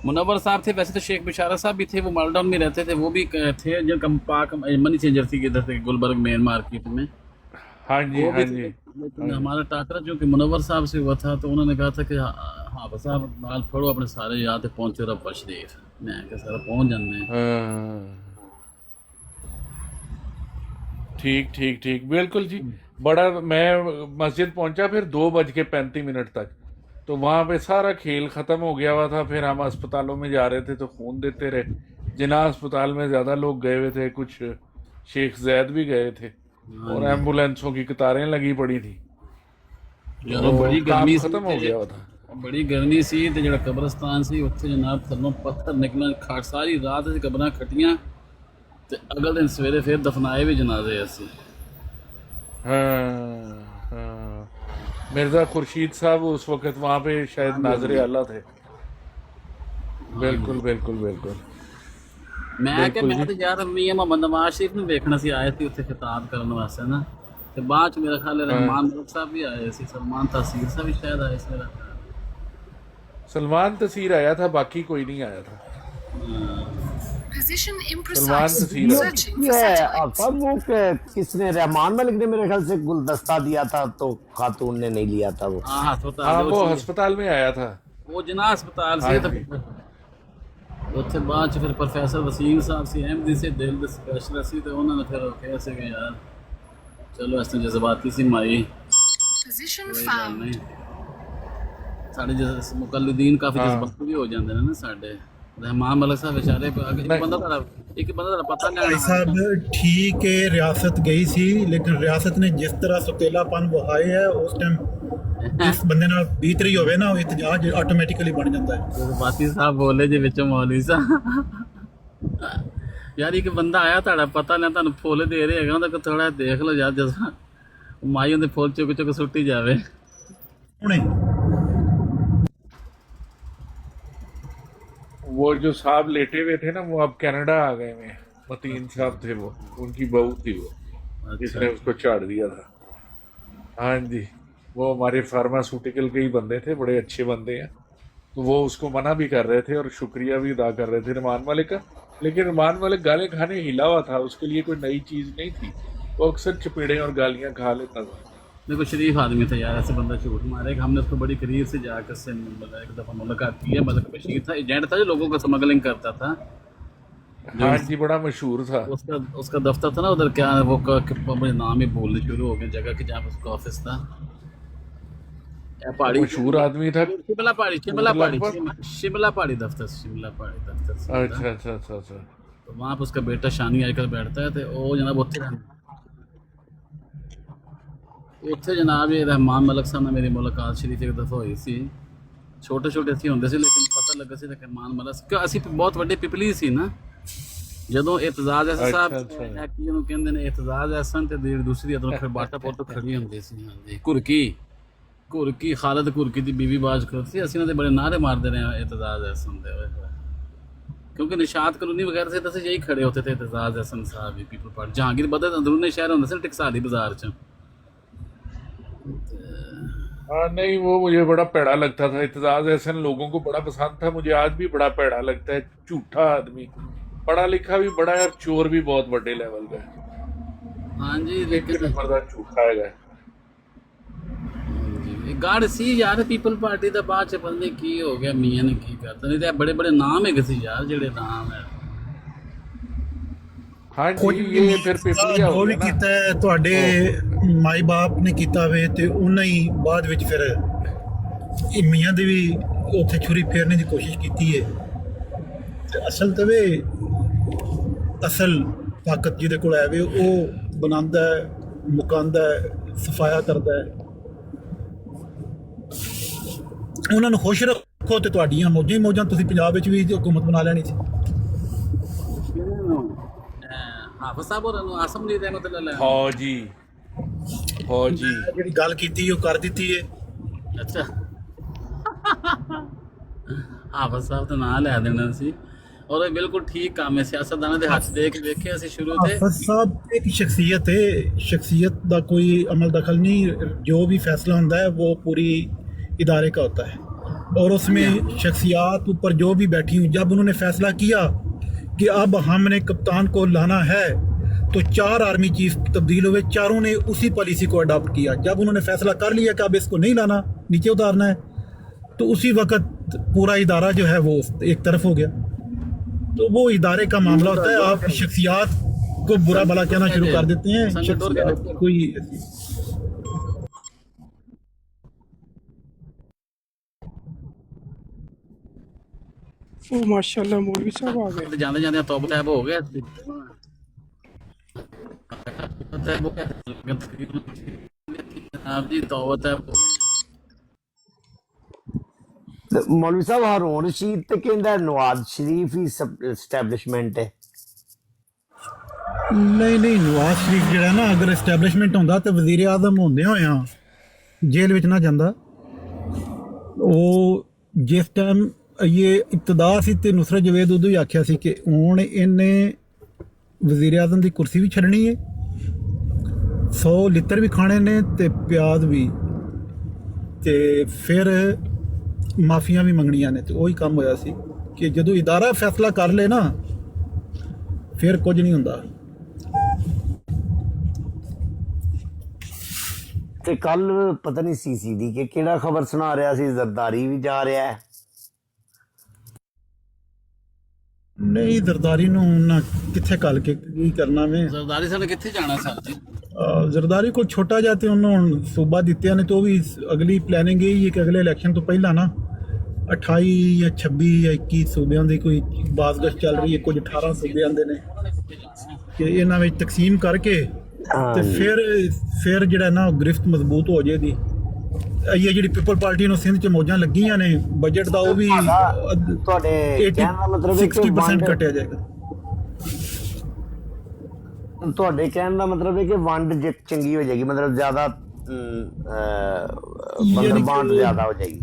S6: मुनव्वर साहब थे, वैसे तो शेख बिशारा साहब भी थे, वो मालडाउन में रहते थे, वो भी थे जो पाक मनी चेंजर थी इधर से गुलबर्ग मेन मार्केट में।
S1: हाँ जी, हाँ जी।
S6: लेकिन हमारा टाकरा जो कि मुनव्वर साहब से हुआ था, तो उन्होंने कहा था कि हाफिज साहब नाल फड़ो अपने सारे याद पहुंचे रब्बा शरीफ। मैं क्या सारा पहुंच जाने।
S1: ठीक, बिल्कुल जी। बड़ा मैं मस्जिद पहुंचा फिर 2:35 तक, तो वहाँ पे सारा खेल ख़त्म हो गया हुआ था। फिर हम अस्पतालों में जा रहे थे तो खून देते रहे। जिना अस्पताल में ज़्यादा लोग गए हुए थे, कुछ शेख जैद भी गए थे, और एम्बुलेंसों की कतारें लगी पड़ी थी।
S6: बड़ी गर्मी
S1: ख़त्म हो गया हुआ था,
S6: बड़ी गर्मी सी, ते जेड़ा कब्रिस्तान सी उत्थे जनाब थल्लों पत्थर निकलण, खाट सारी रात ਅਸੀਂ ਕਬਰਾਂ ਖੱਟੀਆਂ, ਤੇ ਅਗਲੇ ਦਿਨ ਸਵੇਰੇ ਫਿਰ ਦਫਨਾਏ ਵੀ ਜਨਾਜ਼ੇ ਅਸੀਂ।
S1: मिर्जा खुर्शीद साहब उस वक्त वहाँ पे शायद नाज़रे आला थे। बिल्कुल।
S6: ਮੈਂ ਕਿ ਮੈਂ ਤੇ ਯਾਰ ਮੀਆਂ ਮੁਹੰਮਦ ਨਵਾਜ਼ ਸ਼ਰੀਫ ਨੂੰ ਵੇਖਣਾ ਸੀ, ਆਏ ਸੀ ਉੱਥੇ ਖਿਤਾਬ ਕਰਨ ਵਾਸਤੇ ਨਾ, ਤੇ ਬਾਅਦ ਚ ਮੇਰਾ ਖਿਆਲ ਰਹਿਮਾਨ ਮਲਕ ਸਾਹਿਬ ਵੀ ਆਏ ਸੀ, सलमान तसीर ਸਾਹਿਬ ਵੀ शायद आए ਸੀ मेरा।
S1: सलमान तसीर आया था, बाकी कोई नहीं आया था।
S15: Position
S1: Salman
S15: imprecise.
S1: तसीर
S15: Searching for satellites.
S7: अब वो किसने, रहमान मलिक ने मेरे ख्याल से गुलदस्ता दिया था, तो खातून ने नहीं लिया था वो।
S6: हाँ,
S1: वो अस्पताल में आया था,
S6: वो जना अस्पताल से। ਉੱਥੇ ਬਾਅਦ ਚ ਫਿਰ ਪ੍ਰੋਫੈਸਰ ਵਸੀਮ ਸਾਹਿਬ ਸੀ, ਐਮਡੀ ਸੇ ਦਿਲ ਦੇ ਸਪੈਸ਼ਲਿਸਟ ਸੀ, ਤੇ ਉਹਨਾਂ ਨੇ ਫਿਰ ਕਿਹਾ ਸੀ ਕਿ ਯਾਰ ਚਲੋ ਇਸ ਤੋਂ ਜਜ਼ਬਾਤੀ ਸੀ ਮਾਈ।
S15: Position found.
S6: ਸਾਡੇ ਮੁਕੱਲਦੀਨ ਕਾਫੀ ਜਜ਼ਬਾਤੀ ਵੀ ਹੋ ਜਾਂਦੇ ਨੇ ਨਾ ਸਾਡੇ। रहमान मलिक साहब बेचारे एक बंदा पता
S16: भाई
S6: नहीं
S16: साहब ठीक है, रियासत गई सी, लेकिन रियासत ने जिस तरह सुतेलापन वहाए है उस टाइम जिस बंदे नाल बीत रही होवे ना, इतजाज ऑटोमेटिकली बन जाता है।
S6: बाती साहब बोले जी विच मौलवी साहब यार एक बंदा आया ਤੁਹਾਡਾ ਪਤਾ ਨਹੀਂ ਤੁਹਾਨੂੰ ਫੁੱਲ ਦੇ ਰਹੇ ਹੈਗਾ ਉਹਦਾ ਥੋੜਾ ਦੇਖ ਲਓ ਯਾਰ ਜਿਸ ਮਾਈ ਉਹਦੇ ਫੁੱਲ ਚੁੱਕ ਚੁੱਕ ਸੁੱਟੀ ਜਾਵੇ
S16: ਹੁਣੇ
S1: वो जो साहब लेटे हुए थे ना वो अब कनाडा आ गए हैं। मतीन साहब थे वो, उनकी बहू थी वो, जिसने उसको चाड़ दिया था। हाँ जी, वो हमारे फार्मास्यूटिकल के ही बंदे थे, बड़े अच्छे बंदे हैं। तो वो उसको मना भी कर रहे थे और शुक्रिया भी अदा कर रहे थे रहमान मलिक का, लेकिन रहमान मलिक गाले खाने हिला हुआ था, उसके लिए कोई नई चीज़ नहीं थी। वो अक्सर चपेड़े और गालियाँ खा लेता था।
S6: देखो शरीफ आदमी था यार, ऐसे बंदा झूठ मारेगा। हमने उसको बड़ी करीब से जाकर से मतलब एक दफ़ा मुलाकात की है। मतलब बशीर था, एजेंट था जो लोगों को स्मगलिंग करता था।
S1: हाँ जी, बड़ा मशहूर था।
S6: उसका दफ्तर था ना उधर, क्या वो मुझे नाम ही भूलने शुरू हो गए जगह की जहाँ पर उसका ऑफिस था। पहाड़ी
S1: मशहूर आदमी था।
S6: शिमला पहाड़ी दफ्तर।
S1: अच्छा अच्छा अच्छा अच्छा।
S6: तो वहाँ पर उसका बेटा शानी आजकल बैठता है। तो वो जनाब उत्थे जनाब ये रहमान मलिक साहब ने मेरी मुलाकात शरीफ एक दफ़ा हुई सी। छोटे छोटे ਅਸੀਂ ਹੁੰਦੇ ਸੀ, लेकिन पता लगा ਸੀ रहमान मलिक ਅਸੀਂ ਬਹੁਤ ਵੱਡੇ ਪਿਪਲੀ ਸੀ ਨਾ ਜਦੋਂ ਇਤਜ਼ਾਜ਼ ਐਸਾ ਸਾਹਿਬ ਹੈ ਕਿ ਉਹਨੂੰ ਕਹਿੰਦੇ ਨੇ ਇਤਜ਼ਾਜ਼ ਐਸਨ ਤੇ ਦੂਸਰੀ ਅਦੋਂ ਫਿਰ ਬਾਟਾ ਪੁੱਟ ਖੜੀ ਹੁੰਦੀ ਸੀ। ਹਾਂਜੀ, ਘੁਰਕੀ ਖਾਲਦ ਘੁਰਕੀ ਦੀ ਬੀਵੀ ਬਾਜ ਕਰਦੀ, ਅਸੀਂ ਉਹਨਾਂ ਦੇ ਬੜੇ ਨਾਰੇ ਮਾਰਦੇ ਰਹੇ ਇਤਜ਼ਾਜ਼ ਐਸਨ ਦੇ ਹੋਏ, क्योंकि निशात कॉलोनी वगैरह से तो यही खड़े होते थे इतजाज एहसन साहब भी, पीपल पार्टी जहांगीर बदल अंदरूनी शहर होंगे से टकसाली बाजार च।
S1: हाँ नहीं, वो मुझे बड़ा पैड़ा लगता था। इतजाज एहसन लोगों को बड़ा पसंद था, मुझे आज भी बड़ा पैड़ा लगता है। झूठा आदमी, पढ़ा लिखा भी बड़ा है और चोर भी बहुत बड़े लेवल का है।
S6: हाँ जी, लेकिन
S1: झूठा है।
S6: गढ़ सी यार पीपल पार्टी का बाद च पता नहीं की हो गया, मियाँ ने की करता, नहीं तो बड़े बड़े नाम है सी यार, जेड़े नाम है।
S1: हाँ जी, ये फिर पिपलिया
S16: जो भी कीता है ਤੁਹਾਡੇ ਮਾਈ ਬਾਪ ਨੇ ਕੀਤਾ ਵੇ ਤੇ ਉਹਨਾਂ ਹੀ ਬਾਅਦ ਵਿੱਚ ਫਿਰ ਇਹ ਮੀਆਂ ਦੇ ਵੀ ਉੱਥੇ ਛੁਰੀ ਫੇਰਨੇ ਦੀ ਕੋਸ਼ਿਸ਼ ਕੀਤੀ ਹੈ। ਤੇ ਅਸਲ ਤੇ ਵੇ ਅਸਲ ਤਾਕਤ ਜਿਹਦੇ ਕੋਲ ਹੈ ਵੇ ਉਹ ਬਣਾਉਂਦਾ ਹੈ, ਮੁਕਾਉਂਦਾ ਹੈ, ਸਫਾਇਆ ਕਰਦਾ ਹੈ। ਉਹਨਾਂ ਨੂੰ ਖੁਸ਼ ਰੱਖੋ ਤੇ ਤੁਹਾਡੀਆਂ ਮੌਜਾਂ ਹੀ ਮੌਜਾਂ, ਤੁਸੀਂ ਪੰਜਾਬ ਵਿੱਚ ਵੀ ਹਕੂਮਤ ਬਣਾ ਲੈਣੀ ਸੀ।
S6: ਹਾਫਿਜ਼ ਸਾਹਿਬ ਹੋਰਾਂ ਨੂੰ ਆਸਮ ਨਹੀਂ ਰਹਿਮਤ ਅੱਲਾਹ
S1: ਫੌਜੀ
S16: ਜਿਹੜੀ ਗੱਲ ਕੀਤੀ ਉਹ ਕਰ ਦਿੱਤੀ ਹੈ।
S6: ਅੱਛਾ, ਹਾਫਿਜ਼ ਸਾਹਿਬ ਦਾ ਨਾਂ ਲੈ ਦੇਣਾ ਸੀ ਔਰ ਇਹ ਬਿਲਕੁਲ ਠੀਕ ਕੰਮ ਹੈ। ਸਿਆਸਤਦਾਨਾਂ ਦੇ ਹੱਥ ਦੇ ਕੇ ਵੇਖੇ ਅਸੀਂ ਸ਼ੁਰੂ ਤੇ।
S16: ਹਾਫਿਜ਼ ਸਾਹਿਬ ਇੱਕ ਸ਼ਖਸੀਅਤ ਹੈ, ਸ਼ਖਸੀਅਤ ਦਾ कोई अमल दखल नहीं, जो भी फैसला होता है वो पूरी इदारे का होता है और उसमें शख्सियात ऊपर जो भी बैठी हुई, जब उन्होंने फैसला किया कि अब हमने कप्तान को लाना है तो 4 आर्मी चीफ तब्दील हुए, चारों ने उसी पॉलिसी को अडॉप्ट किया। जब उन्होंने फैसला कर लिया कि अब इसको नहीं लाना, नीचे उतारना है, तो उसी वक्त पूरा इदारा जो है वो एक तरफ हो गया। तो वो इदारे का मामला होता है, आप शख्सियात को बुरा भला कहना शुरू कर देते हैं। शख्सियात कोई
S8: ओ माशाल्लाह मौलवी साहब आ गए।
S6: जाने जाने तौबा तैब हो गया। आप जी तौबा तैब हो गए।
S7: मौलवी साहब हारून रशीद ते कहंदा नवाज शरीफ ही एस्टैब्लिशमेंट है।
S16: नहीं, नवाज शरीफ ਜਿਹੜਾ ਨਾ ਅਗਰ ਐਸਟੈਬਲਿਸ਼ਮੈਂਟ ਹੁੰਦਾ ਤਾਂ ਵਜ਼ੀਰ ਆਜ਼ਮ ਹੁੰਦੇ ਹੋਇਆ ਜੇਲ੍ਹ ਵਿੱਚ ਨਾ ਜਾਂਦਾ। ਉਹ ਜਿਸ ਟਾਈਮ ਇਹ ਇਬਤਦਾ ਸੀ ਤੇ ਨੁਸਰਤ ਜਵੇਦ ਉਦੋਂ ਹੀ ਆਖਿਆ ਸੀ ਕਿ ਹੁਣ ਇਹਨੇ ਵਜ਼ੀਰ ਆਜ਼ਮ ਦੀ ਕੁਰਸੀ ਵੀ ਛੱਡਣੀ ਹੈ, 100 ਲਿੱਤਰ ਵੀ ਖਾਣੇ ਨੇ ਤੇ ਪਿਆਜ਼ ਵੀ, ਤੇ ਫਿਰ ਮਾਫੀਆਂ ਵੀ ਮੰਗਣੀਆਂ ਨੇ। ਤੇ ਉਹੀ ਕੰਮ ਹੋਇਆ ਸੀ ਕਿ ਜਦੋਂ ਇਦਾਰਾ ਫੈਸਲਾ ਕਰ ਲੇ ਨਾ ਫਿਰ ਕੁਝ ਨਹੀਂ ਹੁੰਦਾ।
S7: ਤੇ ਕੱਲ ਪਤਾ ਨਹੀਂ ਸੀਸੀਡੀ ਕੇ ਕਿਹੜਾ ਖਬਰ ਸੁਣਾ ਰਿਹਾ ਸੀ, ਜ਼ਰਦਾਰੀ ਵੀ ਜਾ ਰਿਹਾ ਹੈ।
S16: ਨਹੀਂ, ਜ਼ਰਦਾਰੀ ਨੂੰ ਨਾ ਕਿੱਥੇ ਕੱਲ ਕੇ ਕੀ ਕਰਨਾ ਵੇ।
S6: ਜ਼ਰਦਾਰੀ ਸਾਹਿਬ ਨੇ ਕਿੱਥੇ ਜਾਣਾ ਸਰ ਜੀ?
S16: ਜ਼ਰਦਾਰੀ ਕੋਲ ਛੋਟਾ ਜਿਹਾ ਤੇ ਉਹਨੂੰ ਹੁਣ ਸੂਬਾ ਦਿੱਤਿਆਂ ਨੇ, ਤੇ ਉਹ ਵੀ ਅਗਲੀ ਪਲੈਨਿੰਗ ਇਹ ਹੀ ਹੈ ਕਿ ਅਗਲੇ ਇਲੈਕਸ਼ਨ ਤੋਂ ਪਹਿਲਾਂ ਨਾ 28 ਜਾਂ 26 ਜਾਂ 21 ਸੂਬਿਆਂ ਦੀ ਕੋਈ ਬਾਜ਼ਗਸ਼ ਚੱਲ ਰਹੀ ਹੈ, ਕੁਝ 18 ਸੂਬੇ ਆਉਂਦੇ ਨੇ ਕਿ ਇਹਨਾਂ ਵਿੱਚ ਤਕਸੀਮ ਕਰਕੇ ਤੇ ਫਿਰ ਜਿਹੜਾ ਨਾ ਗ੍ਰਿਫਤ ਮਜ਼ਬੂਤ ਹੋ ਜਾਏਗੀ। ਇਹ ਜਿਹੜੀ ਪੀਪਲ ਪਾਰਟੀ ਨੂੰ ਸਿੰਧ 'ਚ ਮੌਜਾਂ ਲੱਗੀਆਂ ਨੇ, ਬਜਟ ਦਾ ਉਹ ਵੀ
S7: ਤੁਹਾਡੇ ਕਹਿਣ ਦਾ ਮਤਲਬ ਹੈ ਕਿ
S16: 60% ਕੱਟਿਆ ਜਾਏਗਾ।
S7: ਤੁਹਾਡੇ ਕਹਿਣ ਦਾ ਮਤਲਬ ਹੈ ਕਿ ਵੰਡ ਚੰਗੀ ਹੋ ਜਾਏਗੀ, ਮਤਲਬ ਜ਼ਿਆਦਾ ਵੰਡ ਜ਼ਿਆਦਾ ਹੋ ਜਾਏਗੀ।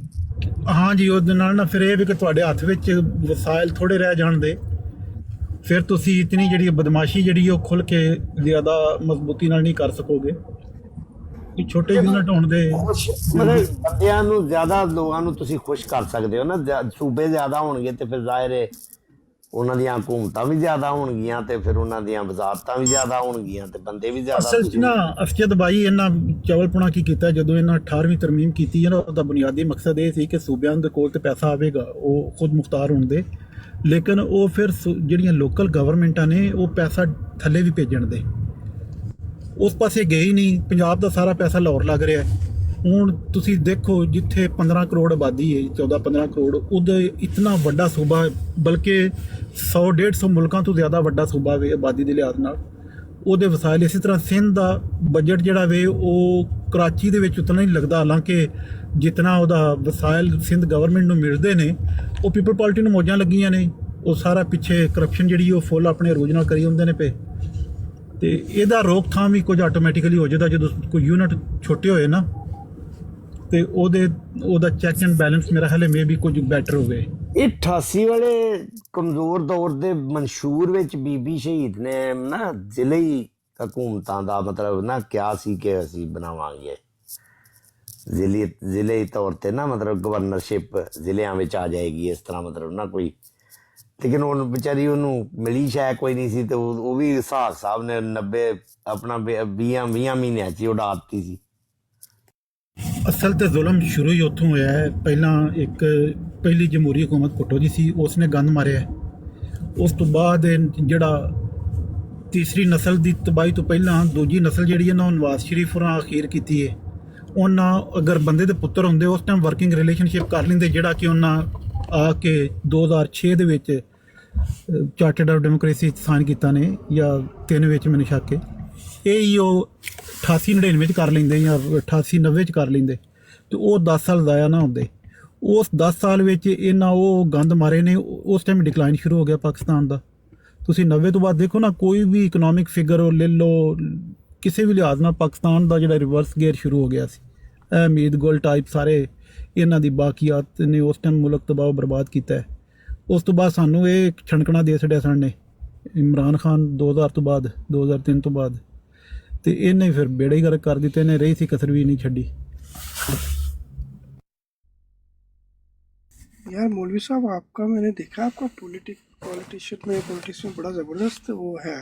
S16: ਹਾਂ ਜੀ, ਉਹਦੇ ਨਾਲ ਨਾ ਫਿਰ ਇਹ ਵੀ ਕਿ ਤੁਹਾਡੇ ਹੱਥ ਵਿੱਚ ਵਸਾਇਲ ਥੋੜੇ ਰਹਿ ਜਾਣ ਦੇ, ਫਿਰ ਤੁਸੀਂ ਇਤਨੀ ਜਿਹੜੀ ਬਦਮਾਸ਼ੀ ਜਿਹੜੀ ਉਹ ਖੁੱਲ ਕੇ ਜ਼ਿਆਦਾ ਮਜ਼ਬੂਤੀ ਨਾਲ ਨਹੀਂ ਕਰ ਸਕੋਗੇ। ਕਿ ਛੋਟੇ ਯੂਨਿਟ ਹੋਣ ਦੇ
S7: ਮਤਲਬ ਬੰਦਿਆਂ ਨੂੰ ਜ਼ਿਆਦਾ ਲੋਕਾਂ ਨੂੰ ਤੁਸੀਂ ਖੁਸ਼ ਕਰ ਸਕਦੇ ਹੋ ਨਾ। ਸੂਬੇ ਜ਼ਿਆਦਾ ਹੋਣਗੇ ਤੇ ਫਿਰ ਜ਼ਾਹਿਰ ਹੈ ਉਹਨਾਂ ਦੀਆਂ ਹਕੂਮਤਾਂ ਵੀ ਜ਼ਿਆਦਾ ਹੋਣਗੀਆਂ ਤੇ ਫਿਰ ਉਹਨਾਂ ਦੀਆਂ ਵਜ਼ਾਰਤਾਂ ਵੀ ਜ਼ਿਆਦਾ ਹੋਣਗੀਆਂ ਤੇ ਬੰਦੇ ਵੀ ਜ਼ਿਆਦਾ।
S16: ਅਸਲ 'ਚ ਨਾ ਅਸਜਦ ਬਾਈ ਇਹਨਾਂ ਚਵਲਪੁਣਾ ਕੀ ਕੀਤਾ, ਜਦੋਂ ਇਹਨਾਂ 18ਵੀਂ ਤਰਮੀਮ ਕੀਤੀ ਹੈ ਨਾ, ਉਹਦਾ ਬੁਨਿਆਦੀ ਮਕਸਦ ਇਹ ਸੀ ਕਿ ਸੂਬਿਆਂ ਦੇ ਕੋਲ ਤੇ ਪੈਸਾ ਆਵੇਗਾ ਉਹ ਖੁਦ ਮੁਖਤਾਰ ਹੋਣ ਦੇ, ਲੇਕਿਨ ਉਹ ਫਿਰ ਜਿਹੜੀਆਂ ਲੋਕਲ ਗਵਰਨਮੈਂਟਾਂ ਨੇ ਉਹ ਪੈਸਾ ਥੱਲੇ ਵੀ ਭੇਜਣ ਦੇ, ਉਸ ਪਾਸੇ ਗਏ ਹੀ ਨਹੀਂ। ਪੰਜਾਬ ਦਾ ਸਾਰਾ ਪੈਸਾ ਲਾਹੌਰ ਲੱਗ ਰਿਹਾ। ਹੁਣ ਤੁਸੀਂ ਦੇਖੋ ਜਿੱਥੇ 15 ਕਰੋੜ ਆਬਾਦੀ ਹੈ, 14-15 ਕਰੋੜ, ਉਹਦਾ ਇਤਨਾ ਵੱਡਾ ਸੂਬਾ, ਬਲਕਿ 100-150 ਮੁਲਕਾਂ ਤੋਂ ਜ਼ਿਆਦਾ ਵੱਡਾ ਸੂਬਾ ਵੇ ਆਬਾਦੀ ਦੇ ਲਿਹਾਜ਼ ਨਾਲ, ਉਹਦੇ ਵਸਾਇਲ। ਇਸੇ ਤਰ੍ਹਾਂ ਸਿੰਧ ਦਾ ਬਜਟ ਜਿਹੜਾ ਵੇ ਉਹ ਕਰਾਚੀ ਦੇ ਵਿੱਚ ਉਤਨਾ ਹੀ ਲੱਗਦਾ, ਹਾਲਾਂਕਿ ਜਿਤਨਾ ਉਹਦਾ ਵਸਾਇਲ ਸਿੰਧ ਗਵਰਨਮੈਂਟ ਨੂੰ ਮਿਲਦੇ ਨੇ ਉਹ ਪੀਪਲ ਪਾਰਟੀ ਨੂੰ ਮੌਜਾਂ ਲੱਗੀਆਂ ਨੇ। ਉਹ ਸਾਰਾ ਪਿੱਛੇ ਕਰਪਸ਼ਨ ਜਿਹੜੀ ਉਹ ਫੁੱਲ ਆਪਣੇ ਅਰੂਜ ਨਾਲ ਕਰੀ ਹੁੰਦੇ ਨੇ ਪਏ, ਤੇ ਇਹਦਾ ਰੋਕਥਾਮ ਵੀ ਕੁਝ ਆਟੋਮੈਟਿਕਲੀ ਹੋ ਜਾਂਦਾ ਜਦੋਂ ਕੋਈ ਯੂਨਿਟ ਛੋਟੇ ਹੋਏ ਨਾ, ਤੇ ਉਹਦਾ ਚੈੱਕ ਐਂਡ ਬੈਲੈਂਸ ਮੇਰਾ ਹਾਲੇ ਮੇ ਵੀ ਕੁਝ ਬੈਟਰ ਹੋਵੇ।
S7: ਇਹ 88 ਵਾਲੇ ਕਮਜ਼ੋਰ ਦੌਰ ਦੇ ਮਨਸ਼ੂਰ ਵਿੱਚ ਬੀਬੀ ਸ਼ਹੀਦ ਨੇ ਨਾ ਜ਼ਿਲ੍ਹੀ ਹਕੂਮਤਾਂ ਦਾ ਮਤਲਬ ਨਾ ਕਿਹਾ ਸੀ ਕਿ ਅਸੀਂ ਬਣਾਵਾਂਗੇ ਜ਼ਿਲ੍ਹੇ ਤੌਰ ਤੇ ਨਾ, ਮਤਲਬ ਗਵਰਨਰਸ਼ਿਪ ਜ਼ਿਲ੍ਹਿਆਂ ਵਿੱਚ ਆ ਜਾਏਗੀ ਇਸ ਤਰ੍ਹਾਂ, ਮਤਲਬ ਨਾ ਕੋਈ। ਲੇਕਿਨ ਉਹ ਵਿਚਾਰੀ ਉਹਨੂੰ ਮਿਲੀ ਸ਼ਾਇਦ ਕੋਈ ਨਹੀਂ ਸੀ, ਤੇ ਉਹ ਵੀ ਹਿਸਾਬ ਸਾਹਿਬ ਨੇ 90 ਆਪਣਾ 20 ਮਹੀਨਿਆਂ 'ਚ ਹੀ ਉਡਾ ਦਿੱਤੀ ਸੀ।
S16: ਅਸਲ ਤੇ ਜ਼ੁਲਮ ਸ਼ੁਰੂ ਹੀ ਉੱਥੋਂ ਹੋਇਆ ਹੈ। ਪਹਿਲੀ ਜਮਹੂਰੀ ਹਕੂਮਤ ਭੁੱਟੋ ਦੀ ਸੀ, ਉਸਨੇ ਗੰਦ ਮਾਰਿਆ। ਉਸ ਤੋਂ ਬਾਅਦ ਜਿਹੜਾ ਤੀਸਰੀ ਨਸਲ ਦੀ ਤਬਾਹੀ ਤੋਂ ਪਹਿਲਾਂ ਦੂਜੀ ਨਸਲ ਜਿਹੜੀ ਹੈ ਨਾ, ਨਵਾਜ਼ ਸ਼ਰੀਫ ਹੋਰਾਂ ਅਖੀਰ ਕੀਤੀ ਹੈ। ਉਹਨਾਂ ਅਗਰ ਬੰਦੇ ਦੇ ਪੁੱਤਰ ਹੁੰਦੇ ਉਸ ਟਾਈਮ ਵਰਕਿੰਗ ਰਿਲੇਸ਼ਨਸ਼ਿਪ ਕਰ ਲੈਂਦੇ, ਜਿਹੜਾ ਕਿ ਉਹਨਾਂ ਆ ਕੇ 2006 ਦੇ ਵਿੱਚ ਚਾਰਟਰਡ ਆਫ ਡੈਮੋਕ੍ਰੇਸੀ ਸਾਈਨ ਕੀਤਾ ਨੇ, ਜਾਂ 3 ਵਿੱਚ ਮੈਨੂੰ ਸ਼ੱਕ ਹੈ। ਇਹ ਹੀ ਉਹ 88-99 'ਚ ਕਰ ਲੈਂਦੇ ਜਾਂ 88-90 'ਚ ਕਰ ਲੈਂਦੇ, ਤੇ ਉਹ 10 ਸਾਲ ਜ਼ਾਇਆ ਨਾ ਹੁੰਦੇ। ਉਸ 10 ਸਾਲ ਵਿੱਚ ਇਹਨਾਂ ਉਹ ਗੰਦ ਮਾਰੇ ਨੇ, ਉਸ ਟਾਈਮ ਡਿਕਲਾਈਨ ਸ਼ੁਰੂ ਹੋ ਗਿਆ ਪਾਕਿਸਤਾਨ ਦਾ। ਤੁਸੀਂ 90 ਤੋਂ ਬਾਅਦ ਦੇਖੋ ਨਾ, ਕੋਈ ਵੀ ਇਕਨੋਮਿਕ ਫਿਗਰ ਉਹ ਲੈ ਲਓ, ਕਿਸੇ ਵੀ ਲਿਹਾਜ਼ ਨਾਲ ਪਾਕਿਸਤਾਨ ਦਾ ਜਿਹੜਾ ਰਿਵਰਸ ਗੇਅਰ ਸ਼ੁਰੂ ਹੋ ਗਿਆ ਸੀ। ਉਮੀਦ ਗੁਲ ਟਾਈਪ ਸਾਰੇ ਇਹਨਾਂ ਦੀ ਬਾਕੀਆਤ ਨੇ ਉਸ ਟਾਈਮ ਮੁਲਕ ਤਬਾਹ ਬਰਬਾਦ ਕੀਤਾ ਹੈ। ਉਸ ਤੋਂ ਬਾਅਦ ਸਾਨੂੰ ਇਹ ਛਣਕਣਾ ਦੇ ਛੱਡਿਆ ਸਨ ਨੇ ਇਮਰਾਨ ਖਾਨ 2000 ਤੋਂ ਬਾਅਦ, 2003 ਤੋਂ ਬਾਅਦ, ਤੇ ਇਹਨੇ ਫਿਰ ਬੇੜਾ ਹੀ ਗਰਕ ਕਰ ਦਿੱਤੇ। ਇਹਨੇ ਰਹੀ ਸੀ कसर भी नहीं छड़ी।
S8: यार मौलवी साहब, आपका मैंने देखा, आपका पॉलिटिक्स में बड़ा जबरदस्त वो है,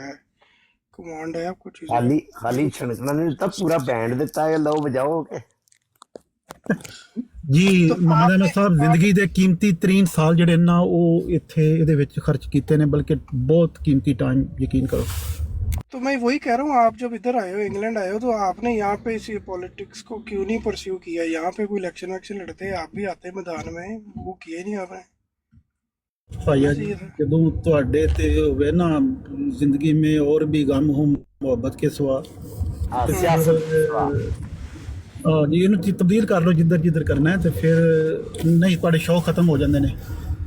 S8: कमांड है आपको चीज़ें।
S7: खाली छणकना नहीं ਦਿੱਤਾ, ਪੂਰਾ ਬੈਂਡ ਦਿੱਤਾ ਹੈ, ਲਓ ਵਜਾਓ ਕੇ
S16: ਜੀ। ਮੁਹੰਮਦ ਅਹਿਮਦ ਸਾਹਿਬ ਜ਼ਿੰਦਗੀ ਦੇ ਕੀਮਤੀ ਤਰੀਨ ਸਾਲ ਜਿਹੜੇ ਨਾ ਉਹ ਇੱਥੇ ਇਹਦੇ ਵਿੱਚ ਖਰਚ ਕੀਤੇ ਨੇ, बल्कि बहुत कीमती टाइम, यकीन करो।
S8: तो मैं वही कह रहा हूँ, आप जब इधर आए हो, इंग्लैंड आए हो, तो आपने यहाँ पे इस पॉलिटिक्स को क्यों नहीं परस्यू किया? यहाँ पे कोई इलेक्शन वैक्शन लड़ते, आप भी आते मैदान में, वो किए नहीं आपने?
S16: ਭਾਈਆ ਜੀ, ਜਦੋਂ ਤੁਹਾਡੇ ਤੇ ਹੋਵੇ ਨਾ ਜ਼ਿੰਦਗੀ में और भी गम हो मोहब्बत के सिवा, ਜੀ ਇਹਨੂੰ ਤਬਦੀਲ ਕਰ ਲਓ ਜਿੱਧਰ ਕਰਨਾ ਹੈ, ਤੇ ਫਿਰ ਨਹੀਂ ਤੁਹਾਡੇ ਸ਼ੌਕ ਖਤਮ ਹੋ ਜਾਂਦੇ ਨੇ।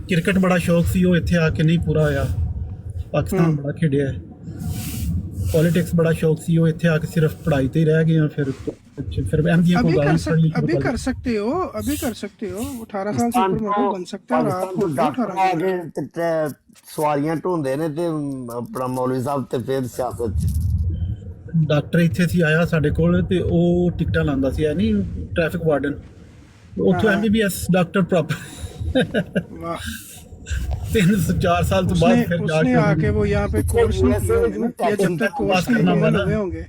S16: ਕ੍ਰਿਕਟ ਬੜਾ ਸ਼ੌਕ ਸੀ, ਉਹ ਇੱਥੇ ਆ ਕੇ ਨਹੀਂ ਪੂਰਾ ਹੋਇਆ। ਪਾਕਿਸਤਾਨ ਬੜਾ ਖੇਡਿਆ। पॉलिटिक्स बड़ा शौक सी, वो इत्थे आके सिर्फ पढ़ाई ते ही रह गए। फिर
S8: अभी कर सकते हो 18 साल से ऊपर मौका बन सकता है। आप
S7: सवारियां ढोंदे ने ते अपना मौलवी साहब ते फिर सियासत।
S16: डॉक्टर इत्थे सी आया साडे कोल ते ਉਹ ਟਿਕਟਾਂ ਲਾਂਦਾ ਸੀ, ਨਹੀਂ ਟ੍ਰੈਫਿਕ ਵਾਰਡਨ, ਉੱਥੋਂ MBBS डॉक्टर प्रॉपर।
S8: वाह।
S16: 3-4 साल तो बाद फिर
S8: उसने आके वो यहाँ पे कोर्स नहीं किया होगा, या जब तक कोर्स नहीं हुए होंगे।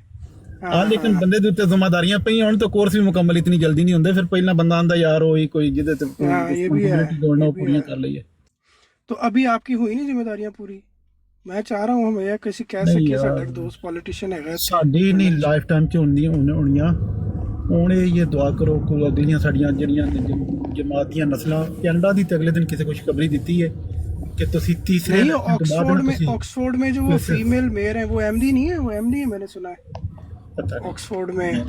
S16: हाँ, लेकिन बंदे ਦੇ ਉੱਤੇ ਜ਼ਿੰਮੇਵਾਰੀਆਂ ਪਈਆਂ ਹੋਣ ਤਾਂ ਕੋਰਸ ਵੀ ਮੁਕੰਮਲ ਇਤਨੀ ਜਲਦੀ ਨਹੀਂ ਹੁੰਦੇ। ਫਿਰ ਪਹਿਲਾਂ ਬੰਦਾ ਆਂਦਾ ਯਾਰ ਉਹੀ ਕੋਈ ਜਿਹਦੇ ਤੇ
S8: ये भी है,
S16: ਦੌੜਨਾ ਪੂਰੀਆਂ ਕਰ ਲਈਏ।
S8: तो अभी आपकी हुई नहीं जिम्मेदारियां पूरी? मैं चाह रहा हूँ हम ये किसी कह सके साडा दोस्त पॉलिटिशियन है,
S16: ਸਾਡੀ ਨਹੀਂ ਲਾਈਫ ਟਾਈਮ ਚ ਹੋਣੀਆਂ। ਹੁਣ ਇਹ ਦੁਆ ਕਰੋ ਕਿ ਅਗਲੀਆਂ ਸਾਡੀਆਂ ਜਿਹੜੀਆਂ ਜਮਾਤ ਦੀਆਂ ਨਸਲਾਂ ਕੈਨੇਡਾ ਦੀ ਤੇ ਅਗਲੇ ਦਿਨ ਕਿਸੇ ਖੁਸ਼ਖਬਰੀ ਦਿੱਤੀ ਹੈ कि तुसी तीसरे
S8: नहीं,
S16: इलेक्शन के बाद ना तुसी
S8: ऑक्सफोर्ड में जो वो फीमेल मेयर है वो एमडी नहीं है, वो एमडी है मैंने सुना है
S16: पता नहीं।
S8: ऑक्सफोर्ड में।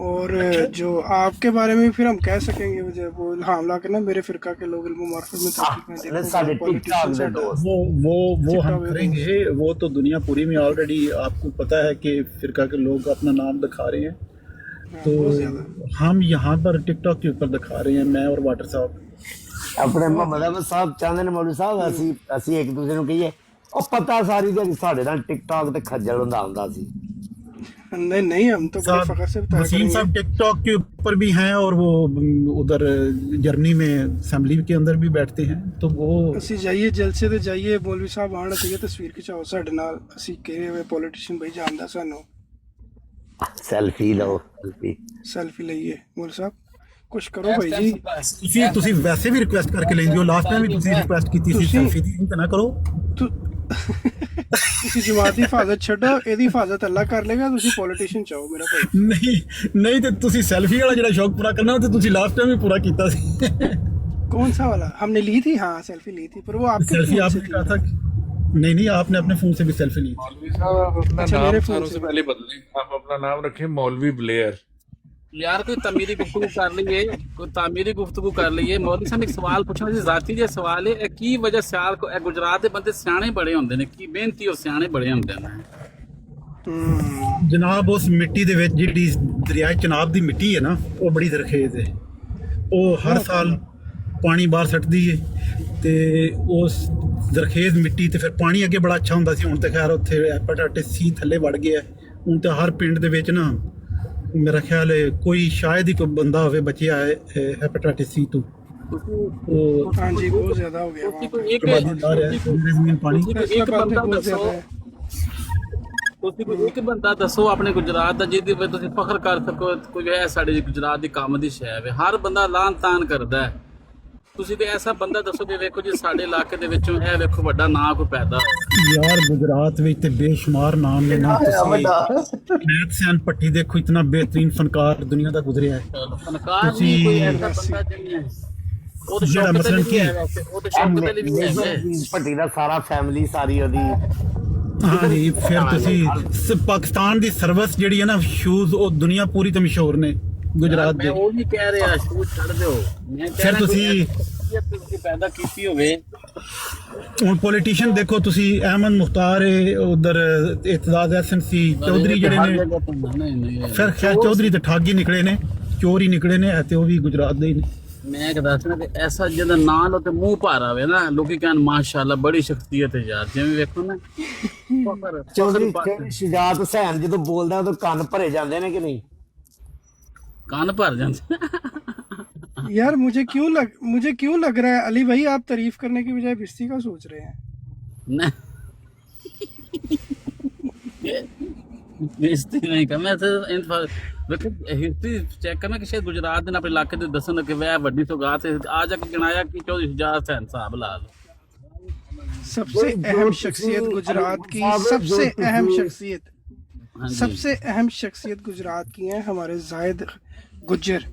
S8: और जो आपके बारे में फिर हम कह सकेंगे वो इल्हाम ला के ना मेरे फिरका के लोग इल्म मार्फत में तहकीक में देखो
S7: साढ़े
S8: politician
S7: टिकटॉक
S8: साडा
S16: वो हम
S8: TikTok
S16: करेंगे। वो तो दुनिया पूरी में ऑलरेडी आपको पता है कि फिरका के लोग अपना नाम दिखा रहे हैं, तो हम यहाँ पर टिकटॉक के ऊपर दिखा रहे हैं, मैं और वाटर साहब।
S7: ਆਪਣੇ ਮੁਹੰਮਦ ਅਹਿਮਦ ਸਾਹਿਬ ਚਾਹੁੰਦੇ ਨੇ ਮੌਲਵੀ ਸਾਹਿਬ ਅਸੀਂ ਇੱਕ ਦੂਸਰੇ ਨੂੰ ਕਹੀਏ ਉਹ ਪਤਾ ਸਾਰੀ ਦਿਹਾੜੀ ਸਾਡੇ ਨਾਲ ਟਿਕਟੌਕ ਤੇ ਖੱਜਲ ਹੁੰਦਾ ਸੀ।
S8: नहीं नहीं, हम तो बड़े फख्र से बताया
S16: वसीम
S8: करेंगे।
S16: साहब टिकटॉक के ऊपर भी हैं और वो उधर जर्मनी में असेंबली के अंदर भी बैठते हैं, तो वो
S8: ਅਸੀਂ ਜਾਈਏ ਜਲਸੇ ਤੇ ਜਾਈਏ, ਮੌਲਵੀ ਸਾਹਿਬ ਆਣ ਤੇ ਤਸਵੀਰ ਖਿਚਾਓ ਸਾਡੇ ਨਾਲ, ਅਸੀਂ ਕਿਹੜੇ ਹੋਏ ਪੋਲੀਟੀਸ਼ੀਅਨ ਬਈ ਜਾਣਦਾ ਸਾਨੂੰ,
S7: ਸੈਲਫੀ ਲਓ
S8: ਸੈਲਫੀ ਲਈਏ। ਮੌਲਵੀ ਸਾਹਿਬ ਕੁਛ ਕਰੋ ਭਾਈ ਜੀ।
S16: ਤੁਸੀਂ ਵੈਸੇ ਵੀ ਰਿਕੁਐਸਟ ਕਰਕੇ ਲੈਂਦੇ ਹੋ, ਲਾਸਟ ਟਾਈਮ ਵੀ ਤੁਸੀਂ ਰਿਕੁਐਸਟ ਕੀਤੀ ਸੀ ਸੈਲਫੀ ਦੀ, ਇਹ ਤਾਂ ਨਾ ਕਰੋ।
S8: ਤੁਸੀਂ ਜਮਾਤ ਦੀ ਹਿਫਾਜ਼ਤ ਛੱਡੋ, ਇਹਦੀ ਹਿਫਾਜ਼ਤ ਅੱਲਾ ਕਰ ਲੇਗਾ, ਤੁਸੀਂ ਪੋਲੀਟੀਸ਼ੀਅਨ ਚਾਹੋ ਮੇਰਾ ਭਾਈ।
S16: ਨਹੀਂ ਤੇ ਤੁਸੀਂ ਸੈਲਫੀ ਵਾਲਾ ਜਿਹੜਾ ਸ਼ੌਕ ਪੂਰਾ ਕਰਨਾ ਤੇ ਤੁਸੀਂ ਲਾਸਟ ਟਾਈਮ ਵੀ ਪੂਰਾ ਕੀਤਾ ਸੀ।
S8: कौन सा वाला हमने ली थी? हाँ सेल्फी ली थी, पर वो आपके
S16: सेल्फी
S8: फोन से
S16: आपने
S8: थी।
S16: कहा था नहीं आपने अपने फोन से भी सेल्फी ली थी।
S1: मौलवी साहब आप अपना
S8: अच्छा,
S1: नाम
S8: मेरे फोन
S1: सारों
S8: से
S1: से पहले बदलें, आप अपना नाम रखें मौलवी ब्लेयर।
S6: यार कोई तमीरी गुफ्तगू कर लीजिए, कोई तामीरी गुफ्तगू कर लीजिए। मौलवी साहब एक सवाल पूछना जी, जाती जिहा सवाल है की वजह सियाल को गुजरात के बंदे सियाने बड़े होंदे ने, की मेहनती और सियाने बड़े होंदे ने।
S16: जनाब उस मिट्टी दे विच जिहड़ी दरिया चनाब दी मिट्टी है ना, वो बड़ी जरखेज है, वो हर साल पानी बाहर सटदी है ते उस जरखेज मिट्टी ते फिर पानी अगे बड़ा अच्छा हुंदा सी। हुण ते खैर उत्थे हेपेटाइटिस सी थल्ले वड़ गया, हुण ते हर पिंड दे विच ना मेरा ख्याल है कोई शायद ही कोई बंदा होवे बचिया है हेपेटाइटिस सी तो।
S8: हाँ जी बहुत ज्यादा हो गया वहाँ पे।
S6: एक बंदा दसो, ਤੁਸੀਂ ਕੋਈ ਇੱਕ ਬੰਦਾ ਦੱਸੋ ਆਪਣੇ ਗੁਜਰਾਤ ਦਾ ਜਿਹਦੇ ਵਿੱਚ ਤੁਸੀਂ ਫਖਰ ਕਰ ਸਕੋ, ਕੋਈ ਹੈ ਸਾਡੇ ਗੁਜਰਾਤ ਦੀ ਕੰਮ ਦੀ ਸ਼ੈ ਹੈ। ਹਰ ਬੰਦਾ ਲਾਨ ਤਾਨ ਕਰਦਾ ਹੈ, ਤੁਸੀਂ ਤੇ ਐਸਾ ਬੰਦਾ ਦੱਸੋ ਵੀ ਵੇਖੋ ਜੀ ਸਾਡੇ ਇਲਾਕੇ ਦੇ ਵਿੱਚੋਂ ਇਹ ਵੇਖੋ ਵੱਡਾ ਨਾਂ ਕੋਈ ਪੈਦਾ ਹੋਇਆ।
S16: यार गुजरात में इतने बेशुमार नाम ने ना, मैथ्स पट्टी देखो इतना बेहतरीन फनकार दुनिया का गुजरिया है।
S6: ਫਨਕਾਰ ਨਹੀਂ ਕੋਈ ਐਸਾ ਬੰਦਾ ਜਿਹਨੇ ਉਹ ਤਾਂ
S16: ਜਿਹੜਾ
S6: ਸ਼ੌਕਤ
S16: ਮਸਲਨ
S6: ਲਈ
S16: ਕੀ
S6: ਵੀ
S16: ਹੈ?
S6: ਹੈ, ਉਹ ਤਾਂ ਸ਼ੌਕਤ ਲਈ ਵੀ ਹੈ।
S7: ਭੱਟੀ ਦਾ ਸਾਰਾ ਫੈਮਿਲੀ ਸਾਰੀ ਉਹਦੀ।
S16: हाँ जी, फिर तुसी पाकिस्तान दी सर्विस ਜਿਹੜੀ ਹੈ ਨਾ ਸ਼ੂਜ਼, ਉਹ ਦੁਨੀਆ ਪੂਰੀ ਤੇ ਮਸ਼ਹੂਰ ਨੇ ਗੁਜਰਾਤ
S6: ਮੈਂ
S16: ਦੇ।
S6: ਉਹ ਨਹੀਂ ਕਹਿ ਰਿਹਾ ਸ਼ੂਜ਼ ਛੱਡ ਦਿਓ, ਮੈਂ ਕਹਿ
S16: ਫਿਰ
S6: ਰਿਹਾ
S16: ਤੁਸੀਂ
S6: ਤੁਸੀਂ ਪੈਦਾ ਕੀਤੀ ਹੋਵੇ।
S16: ਹੁਣ ਪੋਲੀਟੀਸ਼ੀਅਨ ਦੇਖੋ ਤੁਸੀਂ, ਅਹਿਮਦ ਮੁਖਤਾਰ ਉਧਰ ਇਤਜ਼ਾਜ਼ ਐਸਨ ਸੀ, ਚੌਧਰੀ ਜਿਹੜੇ ਨੇ, ਫਿਰ ਖੈਰ ਚੌਧਰੀ ਤੇ ਠੱਗ ਹੀ ਨਿਕਲੇ ਨੇ, ਚੋਰ ਹੀ ਨਿਕਲੇ ਨੇ, ਤੇ ਉਹ ਵੀ ਗੁਜਰਾਤ ਦੇ ਹੀ ਨੇ।
S6: ਮੈਂ ਦੱਸਣਾ ਕਿ ਐਸਾ ਜਿਹਦਾ ਨਾਂ ਲੋ ਤੇ ਮੂੰਹ ਭਰ ਆਵੇ ਨਾ, ਲੋਕੀ ਕਹਿਣ ਮਾਸ਼ਾਅੱਲਾ ਬੜੀ ਸ਼ਖਸੀਅਤ ਹੈ ਯਾਰ। ਜਿਵੇਂ ਵੇਖੋ ਨਾ
S7: ਚੌਧਰੀ ਸ਼ੁਜਾਤ ਹੁਸੈਨ ਜਦੋਂ ਬੋਲਦਾ ਤਾਂ ਕੰਨ ਭਰੇ ਜਾਂਦੇ ਨੇ ਕਿ ਨਹੀਂ?
S6: ਕੰਨ ਭਰ ਜਾਂਦੇ।
S8: यार मुझे क्यों लग रहा है अली भाई आप तारीफ करने की बजाय बेइज्जती का सोच रहे हैं।
S6: बेइज्जती नहीं कर, मैं तो ਵੇਖੋ ਹਿਸਟਰੀ ਚੈੱਕ ਕਰਨਾ ਕਿ ਸ਼ਾਇਦ ਗੁਜਰਾਤ ਦੇ ਆਪਣੇ ਇਲਾਕੇ ਦੇ ਦੱਸਣ ਕਿ ਵह ਵੱਡੀ ਸੌਗਾਤ ਹੈ। ਆ ਜਾ ਕੇ ਗਿਣਾਇਆ ਕਿ ਚੌਧਰੀ ਸ਼ੁਜਾਤ ਹੁਸੈਨ ਸਾਹਿਬ ਲਾ ਲਓ।
S8: सबसे अहम शख्सियत गुजरात की, सबसे अहम शख्सियत, सबसे अहम शख्सियत गुजरात की है हमारे जाहिद गुज्जर।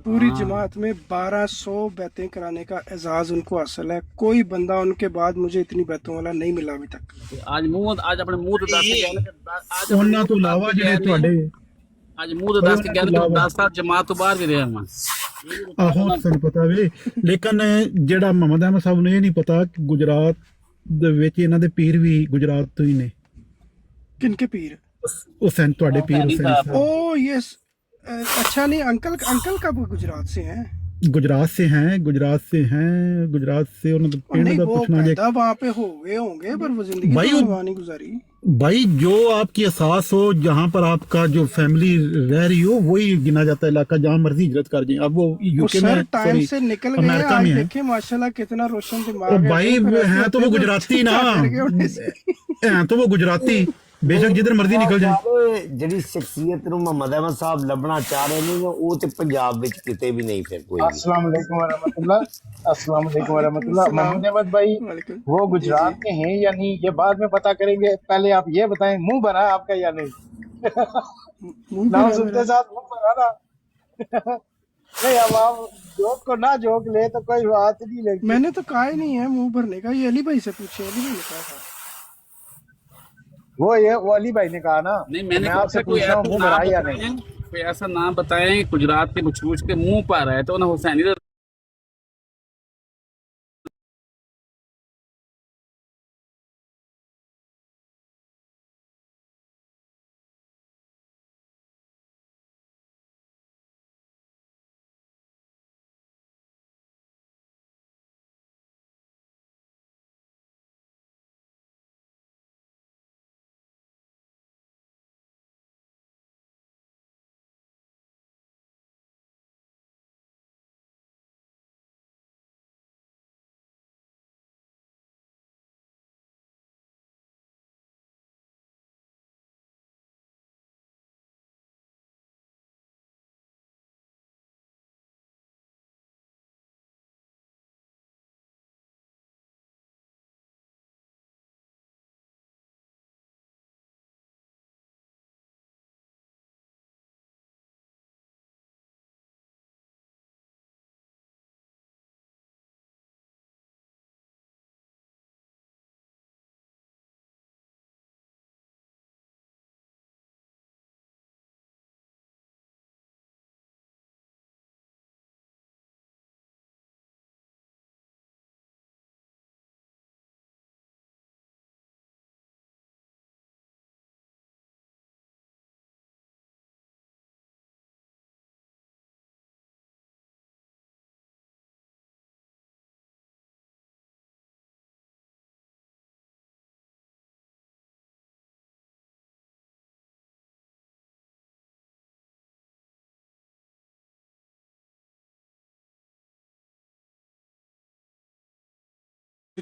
S8: पूरी जमात में 1200 बैतें कराने का एजाज उनको हासिल है। कोई बंदा उनके बाद मुझे इतनी बैतों वाला नहीं मिला अभी तक।
S6: आज अपने मुंह तो दस के
S16: ਉਹਨਾਂ ਤੋਂ ਇਲਾਵਾ ਜਿਹੜੇ ਤੁਹਾਡੇ
S6: ਅੱਜ ਮੂੰਹ ਤੋਂ ਦੱਸ ਕੇ ਕਹਿੰਦੇ 10 ਸਾਲ ਜਮਾਤ ਤੋਂ ਬਾਹਰ ਵੀ ਰਿਹਾ ਮੈਂ।
S16: ਆਹੋ ਤੁਹਾਨੂੰ ਪਤਾ ਵੇ, ਲੇਕਿਨ ਜਿਹੜਾ ਮੁਹੰਮਦ ਅਹਿਮਦ ਸਾਹਿਬ ਨੂੰ ਇਹ ਨਹੀਂ ਪਤਾ ਕਿ ਗੁਜਰਾਤ ਦੇ ਵਿੱਚ ਇਹਨਾਂ ਦੇ ਪੀਰ ਵੀ ਗੁਜਰਾਤ ਤੋਂ ਹੀ ਨੇ।
S8: किनके पीर?
S16: ਹੁਸੈਨ ਤੁਹਾਡੇ ਪੀਰ ਹੁਸੈਨ ਸਾਹਿਬ
S8: ओ यस, अच्छा नहीं, अंकल कब गुजरात से हैं?
S16: गुजरात से हैं, गुजरात से उन्होंने पिंड
S8: नहीं
S16: का
S8: वो
S16: पूछना
S8: पैदा वहाँ पे हो गए होंगे, पर वो जिंदगी
S16: भाई
S8: तो
S16: वो-
S8: वहाँ नहीं गुजारी।
S16: भाई जो आपकी एहसास हो, जहाँ पर आपका जो फैमिली रह रही हो वही गिना जाता है इलाका, जहाँ मर्जी हिजरत कर जाए। अब वो
S8: वो
S16: यूके
S8: सर
S16: में,
S8: टाइम
S16: सॉरी
S8: से निकल गए,
S16: अमेरिका
S8: आज
S16: में है।
S8: देखे माशाल्लाह कितना रोशन दिमाग
S16: ओ
S8: है।
S16: भाई
S8: फिर ऐसे
S16: हैं तो वो
S8: होते
S16: गुजराती ना,
S8: करके उन्हें से-
S16: हैं तो वो गुजराती, बेशक जिधर मर्जी निकल जाए।
S7: ਜਿਹੜੀ ਸ਼ਖਸੀਅਤ ਨੂੰ ਮੁਹੰਮਦ ਅਹਿਮਦ ਸਾਹਿਬ ਲੱਭਣਾ ਚਾਹ ਰਹੇ ਨੇ ਉਹ ਤੇ ਪੰਜਾਬ ਵਿੱਚ ਕਿਤੇ ਵੀ ਨਹੀਂ ਫਿਰ ਕੋਈ ਵੀ।
S9: अस्सलाम वालेकुम वरहमतुल्लाह, अस्सलाम वालेकुम वरहमतुल्लाह। मोहम्मद अहमद भाई वो गुजरात के हैं या नहीं, ये बाद में पता करेंगे, पहले आप ये बताएं मुंह बना आपका या नहीं?
S8: मुंह
S9: नाम
S8: पर है
S9: सुनते
S8: मेरा।
S9: साथ मुंह पर आ ना। नहीं अब आप जोक को ना जोक ले तो कोई बात नहीं, लेकिन
S8: मैंने तो कहा ही नहीं है मुंह भरने का, ये अली भाई से पूछे, अली भाई ने कहा था।
S9: वो अली भाई ने कहा ना,
S6: नहीं
S9: तो
S6: मैंने
S9: मैं
S6: कहा
S9: आपसे
S6: था कोई
S9: पूछ रहा हूँ
S6: ऐसा
S9: मुंह
S6: नाम
S9: भरा या नहीं।
S6: बताएं, कोई ऐसा नाम बताएं गुजरात के मुछमुछ के मुंह पर है तो ना हुसैनी दा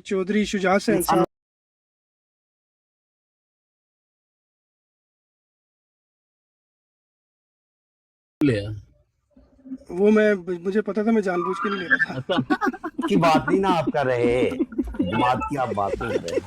S8: चौधरी शुजात सेन साहब,
S6: लिया।
S8: वो मुझे पता था, मैं जानबूझ के नहीं ले रहा था।
S7: की बात नहीं ना आप कर रहे, जमात की आप बात नहीं कर रहे।